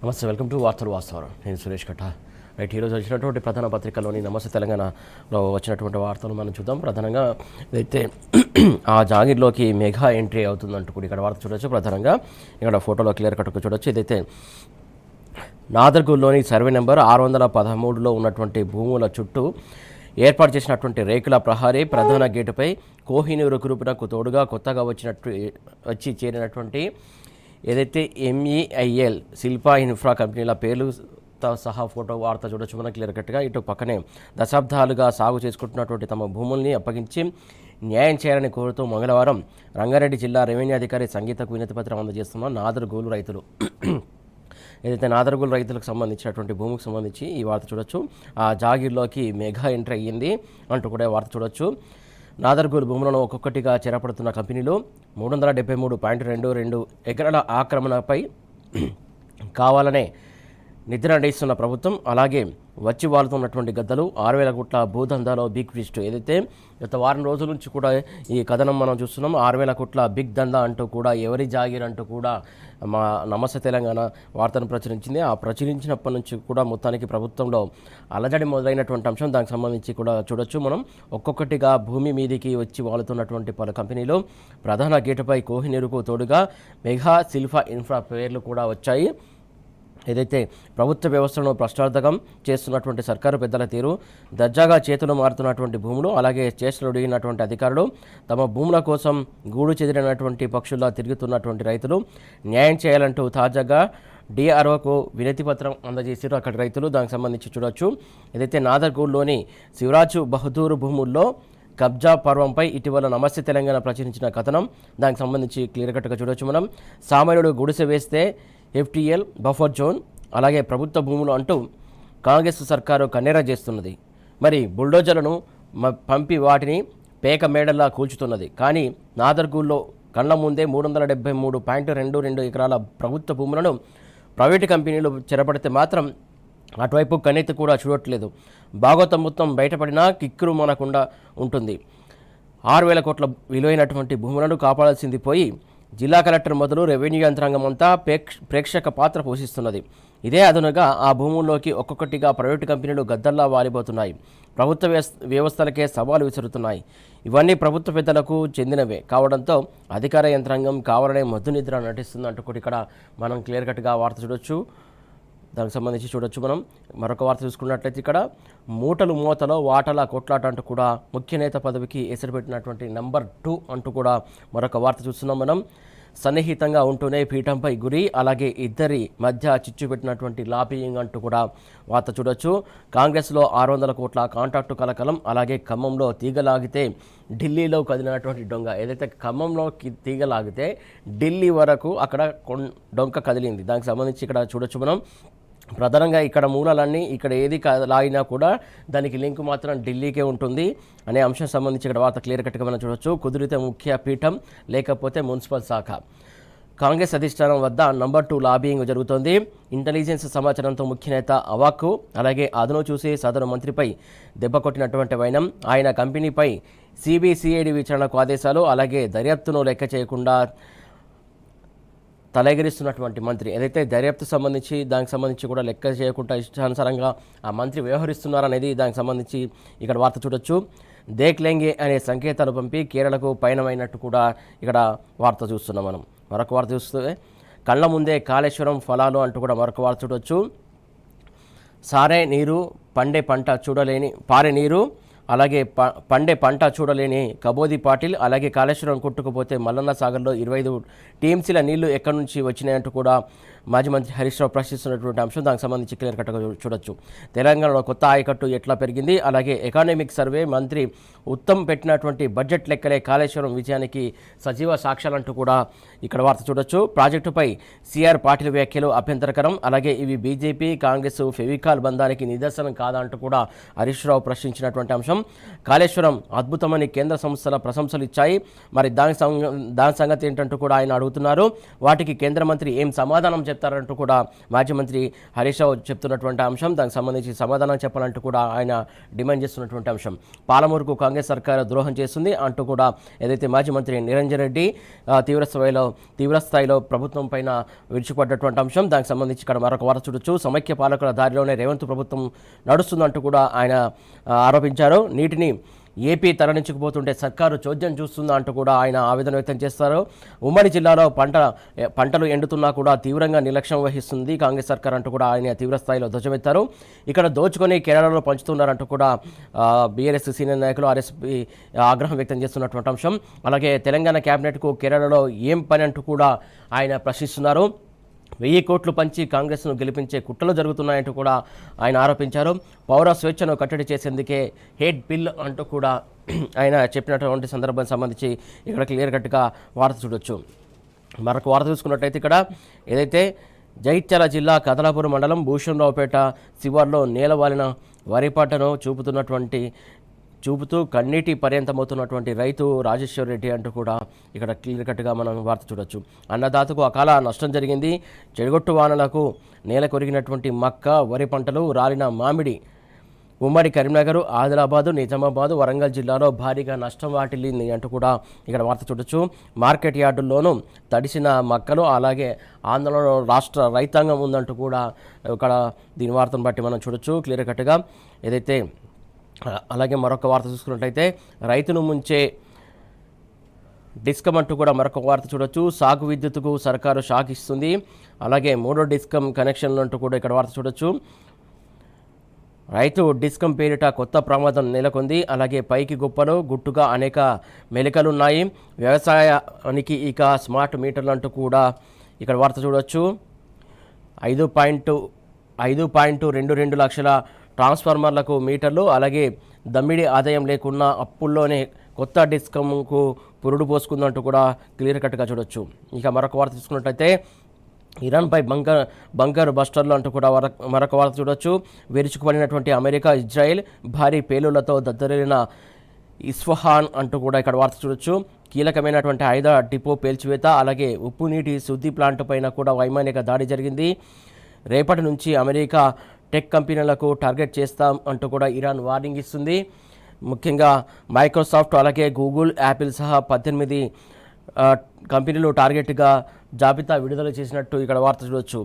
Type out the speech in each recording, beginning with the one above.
నమస్తే, welcome to వార్తలు వాస్తవాలు. నేను సురేష్ కట్ట. రైట్, ఈరోజు వచ్చినటువంటి ప్రధాన పత్రికల్లోని నమస్తే తెలంగాణలో వచ్చినటువంటి వార్తలు మనం చూద్దాం. ప్రధానంగా అయితే ఆ జాగీర్లోకి మెగా ఎంట్రీ అవుతుందంటూ కూడా ఇక్కడ వార్త చూడొచ్చు. ప్రధానంగా ఇక్కడ ఫోటోలో క్లియర్ కట్గా చూడొచ్చు. ఇదైతే నాదర్గూల్లోని సర్వే నెంబర్ 613లో ఉన్నటువంటి భూముల చుట్టూ ఏర్పాటు చేసినటువంటి రేకుల ప్రహారీ ప్రధాన గేటుపై కోహినూరు గ్రూపునకు తోడుగా కొత్తగా వచ్చి చేరినటువంటి ఏదైతే MEIL శిల్పా ఇన్ఫ్రా కంపెనీల పేర్లతో సహా ఫోటో వార్త చూడొచ్చు మనం క్లియర్ కట్గా. ఇటు పక్కనే దశాబ్దాలుగా సాగు చేసుకుంటున్నటువంటి తమ భూముల్ని అప్పగించి న్యాయం చేయాలని కోరుతూ మంగళవారం రంగారెడ్డి జిల్లా రెవెన్యూ అధికారి సంగీతకు వినతి పత్రం అందజేస్తున్న నాదర్గూలు రైతులు. ఏదైతే నాదర్గూలు రైతులకు సంబంధించినటువంటి భూమికి సంబంధించి ఈ వార్త చూడొచ్చు. ఆ జాగీర్లోకి మెగా ఎంట్రీ అయ్యింది అంటూ కూడా వార్త చూడొచ్చు. నాదర్గూలు భూములను ఒక్కొక్కటిగా చేరపడుతున్న కంపెనీలు 373.22 ఎకరాల ఆక్రమణపై కావాలనే నిద్ర నడిస్తున్న ప్రభుత్వం, అలాగే వచ్చి వాళ్తున్నటువంటి గద్దలు 6,000 కోట్ల భూదందాలో బిగ్ ట్విస్ట్. ఏదైతే గత వారం రోజుల నుంచి కూడా ఈ కథనం మనం చూస్తున్నాం. 6,000 కోట్ల బిగ్ దందా అంటూ కూడా ఎవరి జాగీర్ అంటూ కూడా మా నమస్తే తెలంగాణ వార్తను ప్రచురించింది. ఆ ప్రచురించినప్పటి నుంచి కూడా మొత్తానికి ప్రభుత్వంలో అలజడి మొదలైనటువంటి అంశం. దానికి సంబంధించి కూడా చూడొచ్చు మనం. ఒక్కొక్కటిగా భూమి మీదికి వచ్చి వాలుతున్నటువంటి పలు కంపెనీలు ప్రధాన గేటుపై కోహినూరుకు తోడుగా మెగా శిల్పా ఇన్ఫ్రా పేర్లు కూడా వచ్చాయి. ఏదైతే ప్రభుత్వ వ్యవస్థలను ప్రశ్నార్థకం చేస్తున్నటువంటి సర్కారు పెద్దల తీరు, దర్జాగా చేతులు మారుతున్నటువంటి భూములు, అలాగే చేష్టలు అడిగినటువంటి అధికారులు, తమ భూముల కోసం గూడు చెదిరినటువంటి పక్షుల్లో తిరుగుతున్నటువంటి రైతులు, న్యాయం చేయాలంటూ తాజాగా DROకు వినతి పత్రం అందజేసారు అక్కడి రైతులు. దానికి సంబంధించి చూడొచ్చు. ఏదైతే నాదర్గూల్లోని శివరాజు బహదూర్ భూముల్లో కబ్జా పర్వంపై ఇటీవల నమస్తే తెలంగాణ ప్రచురించిన కథనం. దానికి సంబంధించి క్లియర్ కట్గా చూడొచ్చు మనం. సామాన్యుడు గుడిసె వేస్తే FTL బఫర్ జోన్, అలాగే ప్రభుత్వ భూములు అంటూ కాంగ్రెస్ సర్కారు కన్నెర చేస్తున్నది. మరి బుల్డోజర్లను పంపి వాటిని పేక మేడల్లా కూల్చుతున్నది. కానీ నాదర్గూల్లో కళ్ళ ముందే 373.22 ఎకరాల ప్రభుత్వ భూములను ప్రైవేటు కంపెనీలు చెరపడితే మాత్రం అటువైపు కన్నెత్తి కూడా చూడట్లేదు. భాగవతం మొత్తం బయటపడినా కిక్కురు మనకుండా ఉంటుంది. 6,000 కోట్ల విలువైనటువంటి భూములను కాపాడాల్సింది పోయి జిల్లా కలెక్టర్ మొదలు రెవెన్యూ యంత్రాంగం అంతా ప్రేక్షక పాత్ర పోషిస్తున్నది. ఇదే అదునుగా ఆ భూముల్లోకి ఒక్కొక్కటిగా ప్రైవేటు కంపెనీలు గద్దల్లా వాలిపోతున్నాయి. ప్రభుత్వ వ్యవస్థలకే సవాలు విసురుతున్నాయి. ఇవన్నీ ప్రభుత్వ పెద్దలకు చెందినవే కావడంతో అధికార యంత్రాంగం కావాలనే మద్దు నిద్ర నటిస్తుంది అంటూ కూడా ఇక్కడ మనం క్లియర్ కట్గా వార్త చూడొచ్చు. దానికి సంబంధించి చూడొచ్చు మనం. మరొక వార్త చూసుకున్నట్లయితే ఇక్కడ మూటలో వాటల కొట్లాట అంటూ కూడా ముఖ్య నేత పదవికి ఎసరు పెట్టినటువంటి నెంబర్ 2 అంటూ కూడా మరొక వార్త చూస్తున్నాం మనం. సన్నిహితంగా ఉంటూనే పీఠంపై గురి, అలాగే ఇద్దరి మధ్య చిచ్చు పెట్టినటువంటి లాబియింగ్ అంటూ కూడా వార్త చూడొచ్చు. కాంగ్రెస్లో 600 కోట్ల కాంట్రాక్టు కలకలం, అలాగే ఖమ్మంలో తీగలాగితే ఢిల్లీలో కదిలినటువంటి డొంగ. ఏదైతే ఖమ్మంలో తీగలాగితే ఢిల్లీ వరకు అక్కడ డొంక కదిలింది. దానికి సంబంధించి ఇక్కడ చూడొచ్చు మనం. ప్రధానంగా ఇక్కడ మూలాలన్నీ ఇక్కడ ఏది లాగినా కూడా దానికి లింక్ మాత్రం ఢిల్లీకే ఉంటుంది అనే అంశం సంబంధించి ఇక్కడ వార్త క్లియర్ కట్గా మనం చూడొచ్చు. కుదిరితే ముఖ్య పీఠం, లేకపోతే మున్సిపల్ శాఖ. కాంగ్రెస్ అధిష్టానం వద్ద నెంబర్ 2 లాబియింగ్ జరుగుతోంది. ఇంటెలిజెన్స్ సమాచారంతో ముఖ్య నేత అవాక్కు, అలాగే అదను చూసి సదరు మంత్రిపై దెబ్బ కొట్టినటువంటి వైనం. ఆయన కంపెనీపై CBCID విచారణకు ఆదేశాలు, అలాగే దర్యాప్తును లెక్క చేయకుండా తలెగిరిస్తున్నటువంటి మంత్రి. ఏదైతే దర్యాప్తు సంబంధించి దానికి సంబంధించి కూడా లెక్క చేయకుండా ఇష్టానుసారంగా ఆ మంత్రి వ్యవహరిస్తున్నారనేది దానికి సంబంధించి ఇక్కడ వార్త చూడొచ్చు. దేక్ లెంగే అనే సంకేతాలు పంపి కేరళకు పయనమైనట్టు కూడా ఇక్కడ వార్త చూస్తున్నాం మనం. మరొక వార్త చూస్తే కళ్ళ ముందే కాళేశ్వరం ఫలాలు అంటూ కూడా మరొక వార్త చూడొచ్చు. సారే నీరు పండే పంట చూడలేని పారే నీరు, అలాగే పండే పంట చూడలేని కబోది పాటిల్, అలాగే కాళేశ్వరం కొట్టుకుపోతే మల్లన్న సాగర్లో 25 TMCల నీళ్లు ఎక్కడి నుంచి వచ్చినాయంటూ కూడా మాజీ మంత్రి హరీష్ రావు ప్రశ్నిస్తున్నటువంటి అంశం. దానికి సంబంధించి క్లియర్ కట్గా చూడొచ్చు. తెలంగాణలో కొత్త ఆయకట్టు ఎట్లా పెరిగింది, అలాగే ఎకానమిక్ సర్వే మంత్రి ఉత్తమ్ పెట్టినటువంటి బడ్జెట్ లెక్కలే కాళేశ్వరం విజయానికి సజీవ సాక్ష్యాలంటూ కూడా ఇక్కడ వార్త చూడొచ్చు. ప్రాజెక్టుపై CR పాటిల్ వ్యాఖ్యలు అభ్యంతరకరం, అలాగే ఇవి బీజేపీ కాంగ్రెస్ ఫెవికాల్ బంధానికి నిదర్శనం కాదా అంటూ కూడా హరీష్ రావు ప్రశ్నించినటువంటి అంశం. అంశం. కాళేశ్వరం అద్భుతమని కేంద్ర సంస్థల ప్రశంసలు ఇచ్చాయి, మరి దాని సంగతి ఏంటంటూ కూడా ఆయన అడుగుతున్నారు. వాటికి కేంద్ర మంత్రి ఏం సమాధానం చెప్తారంటూ కూడా మాజీ మంత్రి హరీష్ రావు చెప్తున్నటువంటి అంశం. దానికి సంబంధించి సమాధానం చెప్పాలంటూ కూడా ఆయన డిమాండ్ చేస్తున్నటువంటి అంశం. పాలమూరుకు కాంగ్రెస్ సర్కారు ద్రోహం చేస్తుంది అంటూ కూడా ఏదైతే మాజీ మంత్రి నిరంజన్ రెడ్డి తీవ్రస్థాయిలో ప్రభుత్వం పైన విరుచుకుపడ్డటువంటి అంశం. దానికి సంబంధించి ఇక్కడ మరొక వార్త చూడొచ్చు. సమైక్య పాలకుల దారిలోనే రేవంత్ ప్రభుత్వం నడుస్తుందంటూ కూడా ఆయన ఆరోపించారు. నీటిని ఏపీ తరలించుకుపోతుంటే సర్కారు చోద్యం చూస్తుందా అంటూ కూడా ఆయన ఆవేదన వ్యక్తం చేస్తారు. ఉమ్మడి జిల్లాలో పంటలు ఎండుతున్నా కూడా తీవ్రంగా నిర్లక్ష్యం వహిస్తుంది కాంగ్రెస్ సర్కార్ అంటూ కూడా ఆయన తీవ్రస్థాయిలో ధ్వజమెత్తారు. ఇక్కడ దోచుకొని కేరళలో పంచుతున్నారంటూ కూడా బీఆర్ఎస్ సీనియర్ నాయకులు ఆర్ఎస్పీ ఆగ్రహం వ్యక్తం చేస్తున్నటువంటి అంశం. అలాగే తెలంగాణ క్యాబినెట్కు కేరళలో ఏం పని అంటూ కూడా ఆయన ప్రశ్నిస్తున్నారు. 1000 కోట్లు పంచి కాంగ్రెస్ను గెలిపించే కుట్రలు జరుగుతున్నాయంటూ కూడా ఆయన ఆరోపించారు. పౌర స్వేచ్ఛను కట్టడి చేసేందుకే హేట్ బిల్ అంటూ కూడా ఆయన చెప్పినటువంటి సందర్భానికి సంబంధించి ఇక్కడ క్లియర్ కట్గా వార్త చూడొచ్చు. మరొక వార్త చూసుకున్నట్టయితే ఇక్కడ ఏదైతే జగిత్యాల జిల్లా కదలాపూర్ మండలం భూషణరావుపేట శివార్లో నేలవాలిన వరి పంటను చూపుతూ కన్నీటి పర్యంతమవుతున్నటువంటి రైతు రాజేశ్వర్ రెడ్డి అంటూ కూడా ఇక్కడ క్లియర్ కట్గా మనం వార్త చూడొచ్చు. అన్నదాతకు అకాల నష్టం జరిగింది. చెడుగొట్టు వానలకు నేల కొరిగినటువంటి మక్క, వరి పంటలు, రాలిన మామిడి ఉమ్మడి కరీంనగర్, ఆదిలాబాదు, నిజామాబాదు, వరంగల్ జిల్లాలో భారీగా నష్టం వాటిల్లింది అంటూ కూడా ఇక్కడ వార్త చూడొచ్చు. మార్కెట్ యార్డుల్లోనూ తడిసిన మక్కలు, అలాగే ఆందోళనలో రాష్ట్ర రైతాంగం ఉందంటూ కూడా ఇక్కడ దీని వార్తను బట్టి మనం చూడొచ్చు క్లియర్ కట్గా. ఏదైతే అలాగే మరొక వార్త చూసుకున్నట్లయితే రైతును ముంచే డిస్కమ్ అంటూ కూడా మరొక వార్త చూడొచ్చు. సాగు విద్యుత్తుకు సర్కారు షాక్ ఇస్తుంది. అలాగే 3వ డిస్కమ్ కనెక్షన్లు అంటూ కూడా ఇక్కడ వార్త చూడొచ్చు. రైతు డిస్కమ్ పేరిట కొత్త ప్రమాదం నెలకొంది. అలాగే పైకి గొప్పలు గుట్టుగా అనేక మెలికలున్నాయి. వ్యవసాయానికి ఇక స్మార్ట్ మీటర్లు అంటూ కూడా ఇక్కడ వార్త చూడొచ్చు. 5.22 లక్షల ట్రాన్స్ఫార్మర్లకు మీటర్లు, అలాగే దమ్మిడి ఆదాయం లేకున్నా అప్పుల్లోనే కొత్త డిస్కమ్కు పురుడు పోసుకుందంటూ కూడా క్లియర్ కట్గా చూడొచ్చు. ఇక మరొక వార్త చూసుకున్నట్టయితే ఇరాన్పై బంకర్ బస్టర్లు అంటూ కూడా మరొక వార్త చూడొచ్చు. విరుచుకుపడినటువంటి అమెరికా, ఇజ్రాయెల్ భారీ పేలుళ్లతో దద్దరిల్లిన ఇస్ఫహాన్ అంటూ కూడా ఇక్కడ వార్త చూడొచ్చు. కీలకమైనటువంటి ఆయుధ డిపో పేల్చివేత, అలాగే ఉప్పు నీటి శుద్ధి ప్లాంట్ పైన కూడా వైమానిక దాడి జరిగింది. రేపటి నుంచి అమెరికా టెక్ కంపెనీలకు టార్గెట్ చేస్తాం అంటూ కూడా ఇరాన్ వార్నింగ్ ఇస్తుంది. ముఖ్యంగా మైక్రోసాఫ్ట్, అలాగే గూగుల్, యాపిల్ సహా 18 కంపెనీలు టార్గెట్గా జాబితా విడుదల చేసినట్టు ఇక్కడ వార్త చూడవచ్చు.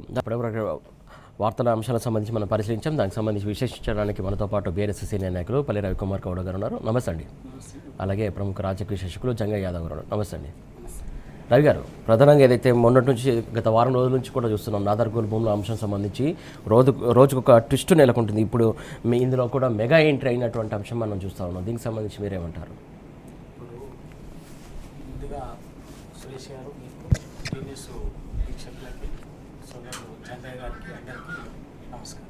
వార్తల అంశాలకు సంబంధించి మనం పరిశీలించాం. దానికి సంబంధించి విశ్లేషించడానికి మనతో పాటు బీఆర్ఎస్ సీనియర్ నాయకులు పల్లి రవికుమార్ గౌడ గారు ఉన్నారు. నమస్తే అండి. అలాగే ప్రముఖ రాజకీయ విశ్లేషకులు జంగయ్య యాదవ్ గారు. నమస్తే అండి. రవి గారు, ప్రధానంగా ఏదైతే మొన్నటి నుంచి గత వారం రోజుల నుంచి కూడా చూస్తున్నాం నాదర్గోల్ భూముల అంశం సంబంధించి రోజుకొక ట్విస్ట్ నెలకొంటుంది. ఇప్పుడు ఇందులో కూడా మెగా ఎంట్రీ అయినటువంటి అంశం మనం చూస్తూ ఉన్నాం. దీనికి సంబంధించి మీరేమంటారు? ముందుగా సురేష్ గారు, టీవీఎస్ వీక్షకులకి, సోదరులు చంద్రయ్య గారికి అందరికీ నమస్కారం.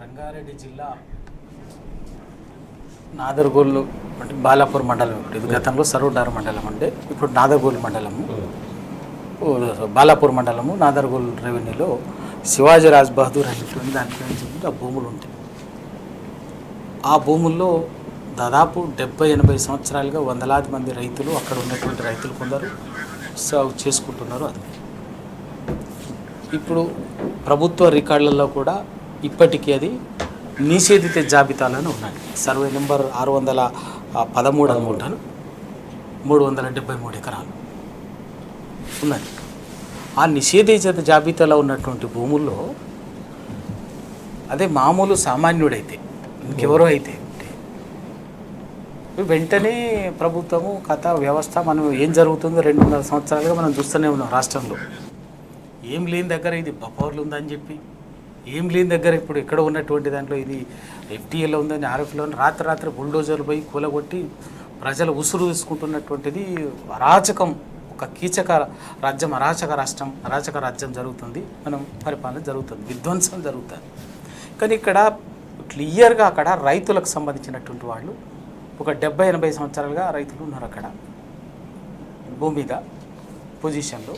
రంగారెడ్డి జిల్లా నాదర్గోల్ అంటే బాలాపూర్ మండలం. ఇది గతంలో సరూడార్ మండలం అంటే ఇప్పుడు నాదర్గోల్ మండలము, బాలాపూర్ మండలము, నాదర్గోల్ రెవెన్యూలో శివాజీ రాజ్ బహదూర్ అనేటువంటి దానికి ఆ భూములు ఉంటాయి. ఆ భూముల్లో దాదాపు 70-80 సంవత్సరాలుగా వందలాది మంది రైతులు, అక్కడ ఉన్నటువంటి రైతులు కొందరు సాగు చేసుకుంటున్నారు. అది ఇప్పుడు ప్రభుత్వ రికార్డులలో కూడా ఇప్పటికీ అది నిషేధిత జాబితాలోనే ఉన్నాయి. సర్వే నెంబర్ 613 అనుకుంటాను, 373 ఎకరాలు ఉన్నది. ఆ నిషేధిత జాబితాలో ఉన్నటువంటి భూముల్లో అదే మామూలు సామాన్యుడైతే, ఇంకెవరో అయితే వెంటనే ప్రభుత్వము వ్యవస్థ మనం ఏం జరుగుతుందో 200 సంవత్సరాలుగా మనం చూస్తూనే ఉన్నాం. రాష్ట్రంలో ఏం లేని దగ్గర ఇది బఫర్లు ఉందని చెప్పి, ఏం లేని దగ్గర ఇప్పుడు ఎక్కడ ఉన్నటువంటి దాంట్లో ఇది ఎఫ్టీఏలో ఉందని, ఆర్ఎఫ్లో రాత్రి బుల్డోజర్లు పోయి కూలగొట్టి ప్రజలు ఉసురు తీసుకుంటున్నటువంటిది అరాచకం. ఒక కీచక రాజ్యం, అరాచక రాజ్యం జరుగుతుంది. మనం పరిపాలన జరుగుతుంది, విధ్వంసం జరుగుతుంది. కానీ ఇక్కడ క్లియర్గా అక్కడ రైతులకు సంబంధించినటువంటి వాళ్ళు ఒక 70-80 సంవత్సరాలుగా రైతులు ఉన్నారు. అక్కడ భూమి మీద పొజిషన్లో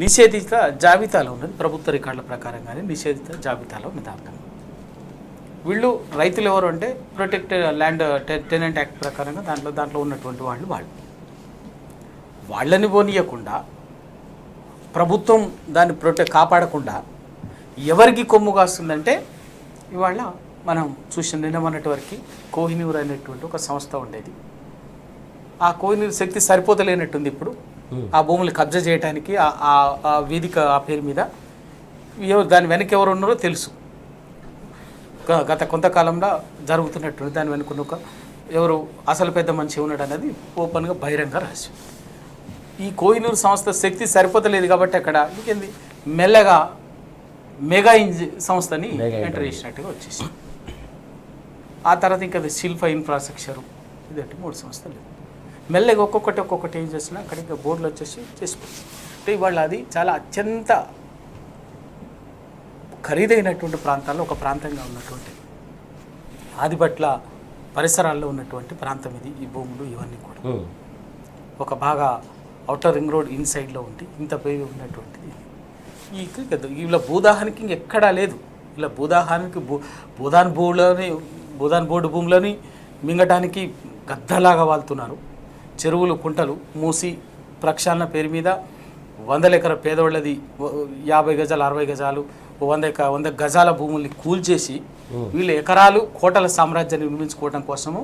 నిషేధిత జాబితాలో ఉన్నది. ప్రభుత్వ రికార్డుల ప్రకారంగానే నిషేధిత జాబితాలో ఉన్నది. వీళ్ళు రైతులు ఎవరు అంటే ప్రొటెక్ట్ ల్యాండ్ టెనెంట్ యాక్ట్ ప్రకారంగా దాంట్లో ఉన్నటువంటి వాళ్ళని పోనీయకుండా ప్రభుత్వం దాన్ని కాపాడకుండా ఎవరికి కొమ్ము కాస్తుందంటే ఇవాళ మనం చూసిన నిన్న మొన్నటి వరకు కోహినూర్ అనేటువంటి ఒక సంస్థ ఉండేది. ఆ కోహినూర్ శక్తి సరిపోతలేనట్టుంది ఇప్పుడు ఆ భూములు కబ్జా చేయడానికి ఆ వేదిక ఆ పేరు మీద. దాని వెనక ఎవరు ఉన్నారో తెలుసు, గత కొంతకాలంలో జరుగుతున్నట్టు దాని వెనుక ఒక ఎవరు అసలు పెద్ద మనిషి ఉన్నాడు అనేది ఓపెన్గా బహిరంగ రహస్యం. ఈ కోహినూర్ సంస్థ శక్తి సరిపోతలేదు కాబట్టి అక్కడ ఇంకేంది మెల్లగా మెగా సంస్థని ఎంటర్ చేసినట్టుగా వచ్చేసి ఆ తర్వాత ఇంకా శిల్ప ఇన్ఫ్రాస్ట్రక్చరు ఇదంటే 3 సంస్థలు మెల్లగా ఒక్కొక్కటి ఏం చేసినా అక్కడ ఇంకా బోర్డులు వచ్చేసి చేసిపోతుంది. అంటే ఇవాళ అది చాలా అత్యంత ఖరీదైనటువంటి ప్రాంతాల్లో ఒక ప్రాంతంగా ఉన్నటువంటి ఆదిపట్ల పరిసరాల్లో ఉన్నటువంటి ప్రాంతం ఇది. ఈ భూములు ఇవన్నీ కూడా ఒక బాగా అవుటర్ రింగ్ రోడ్ ఇన్సైడ్లో ఉండి ఇంత పేరు ఉన్నటువంటిది. ఇలా భూదాహానికి ఇంకెక్కడా లేదు. ఇలా భూదాహానికి భూదాన్ బోర్డు భూములని మింగటానికి గద్దలాగా వాళ్తున్నారు. చెరువులు కుంటలు మూసి ప్రక్షాళన పేరు మీద 100 ఎకరాల పేదవాళ్ళది 50 గజాలు 60 గజాలు 100 గజాల భూముల్ని కూల్చేసి వీళ్ళు ఎకరాలు కోటల సామ్రాజ్యాన్ని నిర్మించుకోవడం కోసము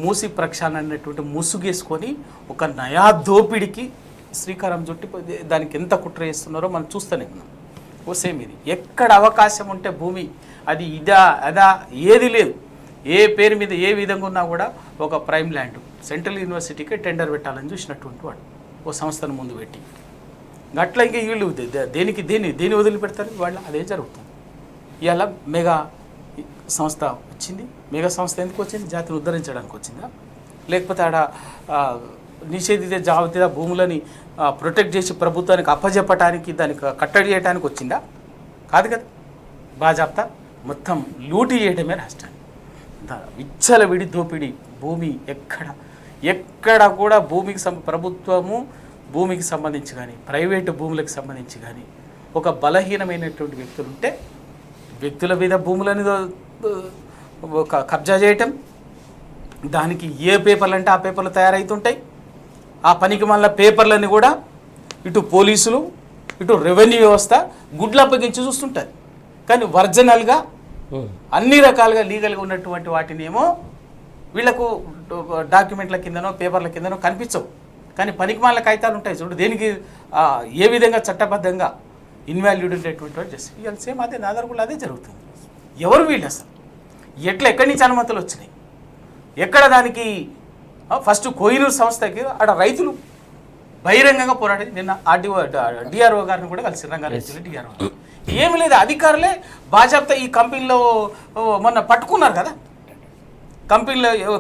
మూసి ప్రక్షాళన అనేటువంటి ముసుగేసుకొని ఒక నయా దోపిడికి శ్రీకారం చుట్టి దానికి ఎంత కుట్ర చేస్తున్నారో మనం చూస్తూనే ఉన్నాం. సేమ్ ఇది ఎక్కడ అవకాశం ఉంటే భూమి అది అదా ఏది లేదు. ఏ పేరు మీద ఏ విధంగా ఉన్నా కూడా ఒక ప్రైమ్ ల్యాండ్ సెంట్రల్ యూనివర్సిటీకి టెండర్ పెట్టాలని చూసినటువంటి వాడు ఓ సంస్థను ముందు పెట్టి అట్లా ఇంకా వీళ్ళు దేని వదిలిపెడతారు వాళ్ళు. అదే జరుగుతుంది. ఇవాళ మెగా సంస్థ వచ్చింది. మెగా సంస్థ ఎందుకు వచ్చింది? జాతిని ఉద్ధరించడానికి వచ్చిందా, లేకపోతే ఆడ నిషేధిత జాబితా భూములని ప్రొటెక్ట్ చేసి ప్రభుత్వానికి అప్పజెప్పడానికి దానికి కట్టడి చేయడానికి వచ్చిందా? కాదు కదా. బాజాప్తా మొత్తం లూటీ చేయడమే రాష్ట్రాన్ని. విచ్చలవిడి దోపిడీ. భూమి ఎక్కడ కూడా ప్రభుత్వము భూమికి సంబంధించి కానీ ప్రైవేటు భూములకు సంబంధించి కానీ ఒక బలహీనమైనటువంటి వ్యక్తులు ఉంటే వ్యక్తుల మీద భూములని కబ్జా చేయటం, దానికి ఏ పేపర్లు అంటే ఆ పేపర్లు తయారవుతుంటాయి. ఆ పనికి మళ్ళీ పేపర్లని కూడా ఇటు పోలీసులు ఇటు రెవెన్యూ వ్యవస్థ గుడ్లు అప్పగించి చూస్తుంటుంది. కానీ ఒరిజినల్గా అన్ని రకాలుగా లీగల్గా ఉన్నటువంటి వాటినేమో వీళ్లకు డాక్యుమెంట్ల కిందనో పేపర్ల కిందనో కనిపించవు. కానీ పనికి మళ్ళీ కాగితాలు ఉంటాయి చూడు, దేనికి ఏ విధంగా చట్టబద్ధంగా ఇన్వాల్యూడ్ ఉండేటువంటి వాడు చేస్తారు. ఇవాళ సేమ్ అదే నాదర్గులు అదే జరుగుతుంది. ఎవరు వీళ్ళు అసలు ఎక్కడి నుంచి అనుమతులు వచ్చినాయి? ఎక్కడ దానికి ఫస్ట్ కోహినూర్ సంస్థకి ఆడ రైతులు బహిరంగంగా పోరాడి నిన్న డిఆర్ఓ గారిని కూడా కలిసి రంగారెడ్డి డిఆర్ఓ ఏమి లేదు. అధికారులే బాజాప్తా ఈ కంపెనీలో మొన్న పట్టుకున్నారు కదా.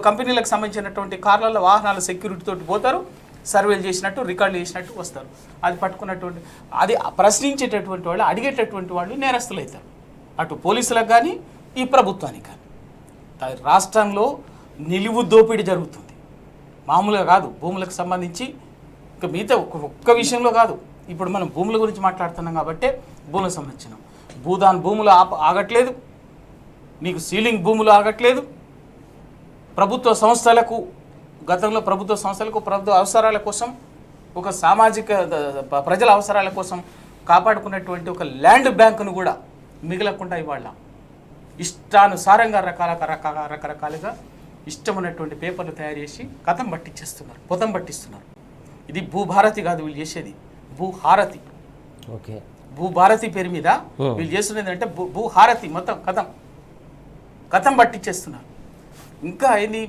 కంపెనీలకు సంబంధించినటువంటి కార్లలో వాహనాల సెక్యూరిటీ తోటి పోతారు, సర్వేలు చేసినట్టు రికార్డులు చేసినట్టు వస్తారు. అది పట్టుకున్నటువంటి అది ప్రశ్నించేటటువంటి వాళ్ళు అడిగేటటువంటి వాళ్ళు నేరస్తులు అవుతారు, అటు పోలీసులకు కానీ ఈ ప్రభుత్వానికి కానీ. రాష్ట్రంలో నిలువు దోపిడీ జరుగుతుంది. మామూలుగా కాదు, భూములకు సంబంధించి ఇంకా మిగతా ఒక్క విషయంలో కాదు. ఇప్పుడు మనం భూముల గురించి మాట్లాడుతున్నాం కాబట్టి భూములకు సంబంధించిన భూములు ఆగట్లేదు, నీకు సీలింగ్ భూములు ఆగట్లేదు. ప్రభుత్వ సంస్థలకు గతంలో ప్రభుత్వ అవసరాల కోసం ఒక సామాజిక ప్రజల అవసరాల కోసం కాపాడుకున్నటువంటి ఒక ల్యాండ్ బ్యాంకును కూడా మిగలకుండా ఇవాళ ఇష్టానుసారంగా రకరకాలుగా ఇష్టమైనటువంటి పేపర్లు తయారు చేసి పొతం పట్టిస్తున్నారు. ఇది భూభారతి కాదు వీళ్ళు చేసేది, భూహారతి. ఓకే, భూభారతి పేరు మీద వీళ్ళు చేస్తున్నది అంటే భూహారతి మొత్తం కథం పట్టించేస్తున్నారు. ఇంకా ఇది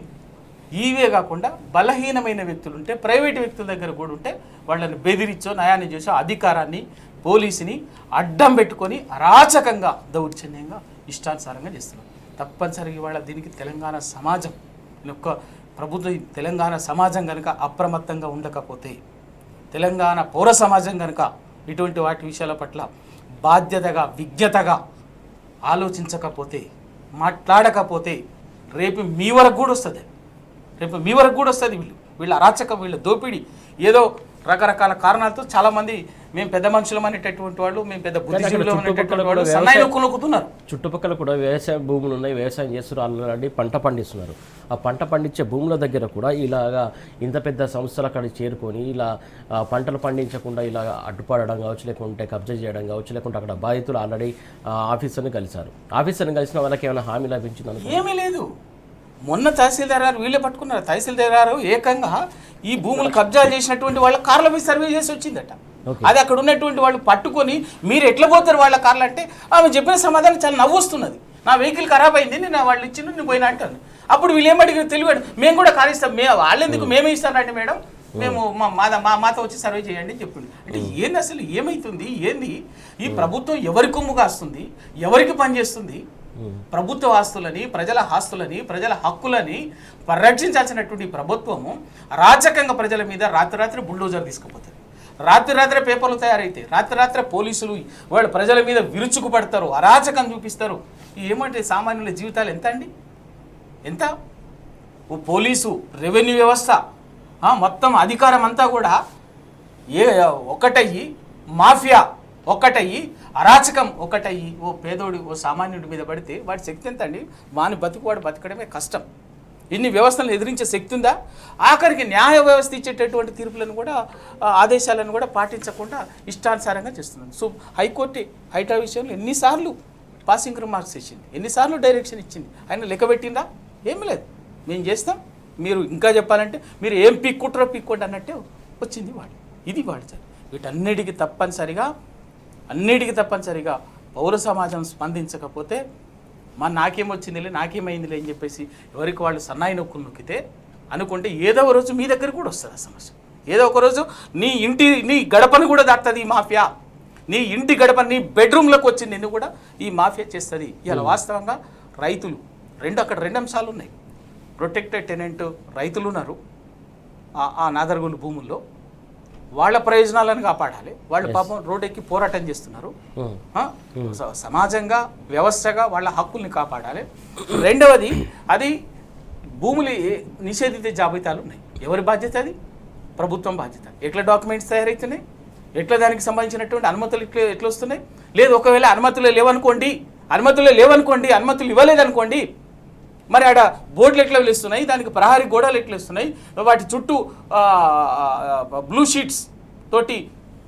ఇవే కాకుండా బలహీనమైన వ్యక్తులు ఉంటే ప్రైవేటు వ్యక్తుల దగ్గర కూడా ఉంటే వాళ్ళని బెదిరించో నయాన్ని చేసో అధికారాన్ని పోలీసుని అడ్డం పెట్టుకొని అరాచకంగా దౌర్జన్యంగా ఇష్టానుసారంగా చేస్తున్నారు. తప్పనిసరిగా ఇవాళ దీనికి తెలంగాణ సమాజం తెలంగాణ సమాజం కనుక అప్రమత్తంగా ఉండకపోతే, తెలంగాణ పౌర సమాజం కనుక ఇటువంటి వాటి విషయాల పట్ల బాధ్యతగా విజ్ఞతగా ఆలోచించకపోతే, మాట్లాడకపోతే రేపు మీ వరకు కూడా వస్తుంది. వీళ్ళ అరాచకం, వీళ్ళ దోపిడీ ఏదో రకరకాల కారణాలతో చాలా మంది మేము పెద్ద మనుషులం అనేటటువంటి వాళ్ళు, మేము పెద్ద బుద్ధిజీవులు అనేటటువంటి వాళ్ళు సన్నాయిలో కొనుక్కుతున్నారు. చుట్టుపక్కల కూడా వ్యవసాయ భూములు ఉన్నాయి, వ్యవసాయం చేస్తున్నారు, ఆల్రెడీ పంట పండిస్తున్నారు. ఆ పంట పండించే భూముల దగ్గర కూడా ఇలాగా ఇంత పెద్ద సంస్థలు అక్కడికి చేరుకొని ఇలా పంటలు పండించకుండా ఇలా అడ్డుపడడం కావచ్చు, లేకుంటే కబ్జా చేయడం కావచ్చు, లేకుంటే అక్కడ బాధితులు ఆల్రెడీ ఆఫీసర్ని కలిశారు. ఆఫీసర్ని కలిసిన వాళ్ళకి ఏమైనా హామీ లభించింది? ఏమీ లేదు. మొన్న తహసీల్దార్ గారు వీళ్ళే పట్టుకున్నారు. తహసీల్దార్ గారు ఏకంగా ఈ భూములు కబ్జా చేసినటువంటి వాళ్ళ కార్ల మీద సర్వే చేసి వచ్చిందట. అది అక్కడ ఉన్నటువంటి వాళ్ళు పట్టుకొని మీరు ఎట్లా పోతారు వాళ్ళ కార్లు అంటే ఆమె చెప్పిన సమాధానం చాలా నవ్వు వస్తున్నది. నా వెహికల్ ఖరాబ్ అయింది, నేను వాళ్ళు ఇచ్చిన నేను పోయినా అంటాను. అప్పుడు వీళ్ళు ఏమడిగారు తెలియదు, మేము కూడా కార్ ఇస్తాం, వాళ్ళెందుకు మేమే ఇస్తానంటే మేడం మేము మాతో వచ్చి సర్వే చేయండి అని చెప్పింది. అంటే ఏంది అసలు ఏమవుతుంది, ఏంది ఈ ప్రభుత్వం ఎవరి కొమ్ము కాస్తుంది, ఎవరికి పనిచేస్తుంది? ప్రభుత్వ ఆస్తులని, ప్రజల ఆస్తులని, ప్రజల హక్కులని పరిరక్షించాల్సినటువంటి ప్రభుత్వము రాచకంగా ప్రజల మీద రాత్రి బుల్డోజర్ తీసుకుపోతారు. రాత్రి పేపర్లు తయారైతే రాత్రి పోలీసులు వాళ్ళు ప్రజల మీద విరుచుకు పడతారు, అరాచకం చూపిస్తారు. ఏమంటే సామాన్యుల జీవితాలు ఎంత అండి, ఎంత? పోలీసు, రెవెన్యూ వ్యవస్థ మొత్తం అధికారం అంతా కూడా ఒకటయ్యి, మాఫియా ఒకటయ్యి, అరాచకం ఒకటయ్యి ఓ పేదోడి, ఓ సామాన్యుడి మీద పడితే వాడి శక్తి ఎంత అండి? వాని బతుకువాడు బతకడమే కష్టం. ఇన్ని వ్యవస్థలను ఎదిరించే శక్తి ఉందా? ఆఖరికి న్యాయ వ్యవస్థ ఇచ్చేటటువంటి తీర్పులను కూడా, ఆదేశాలను కూడా పాటించకుండా ఇష్టానుసారంగా చేస్తున్నాను. సో హైకోర్టు హైడ్రా విషయంలో ఎన్నిసార్లు పాసింగ్ రిమార్క్స్ ఇచ్చింది, ఎన్నిసార్లు డైరెక్షన్ ఇచ్చింది, ఆయన లెక్క పెట్టిందా? ఏమీ లేదు. మేము చేస్తాం, మీరు ఇంకా చెప్పాలంటే మీరు ఏం పీక్కుంటారో పీక్కోండి అన్నట్టే వచ్చింది వాడు. ఇది వాడు. వీటన్నిటికీ తప్పనిసరిగా పౌర సమాజం స్పందించకపోతే నాకేమొచ్చిందిలే, నాకేమైందిలే అని చెప్పేసి ఎవరికి వాళ్ళు సన్నాయి నొక్కులు నొక్కితే అనుకుంటే ఏదో ఒక రోజు మీ దగ్గర కూడా వస్తుంది ఆ సమస్య. ఏదో ఒక రోజు నీ గడపను కూడా దాటుతుంది ఈ మాఫియా. నీ ఇంటి గడప, నీ బెడ్రూమ్లోకి వచ్చి నిన్ను కూడా ఈ మాఫియా చేస్తుంది. ఇలా వాస్తవంగా రైతులు అక్కడ రెండు అంశాలు ఉన్నాయి. ప్రొటెక్టెడ్ టెనెంట్ రైతులు ఉన్నారు ఆ నాదర్గోలు భూముల్లో, వాళ్ళ ప్రయోజనాలను కాపాడాలి. వాళ్ళు పాపం రోడ్డెక్కి పోరాటం చేస్తున్నారు. సమాజంగా, వ్యవస్థగా వాళ్ళ హక్కుల్ని కాపాడాలి. రెండవది, అది భూములు నిషేధిత జాబితాలు ఉన్నాయి. ఎవరి బాధ్యత అది? ప్రభుత్వం బాధ్యత. ఎట్లా డాక్యుమెంట్స్ తయారవుతున్నాయి, ఎట్లా దానికి సంబంధించినటువంటి అనుమతులు ఎట్లా వస్తున్నాయి? లేదు ఒకవేళ అనుమతులు లేవనుకోండి, అనుమతులు ఇవ్వలేదనుకోండి, మరి ఆడ బోర్డులు ఎట్లా వెలుస్తున్నాయి, దానికి ప్రహారీ గోడలు ఎట్లా వస్తున్నాయి, వాటి చుట్టూ బ్లూ షీట్స్ తోటి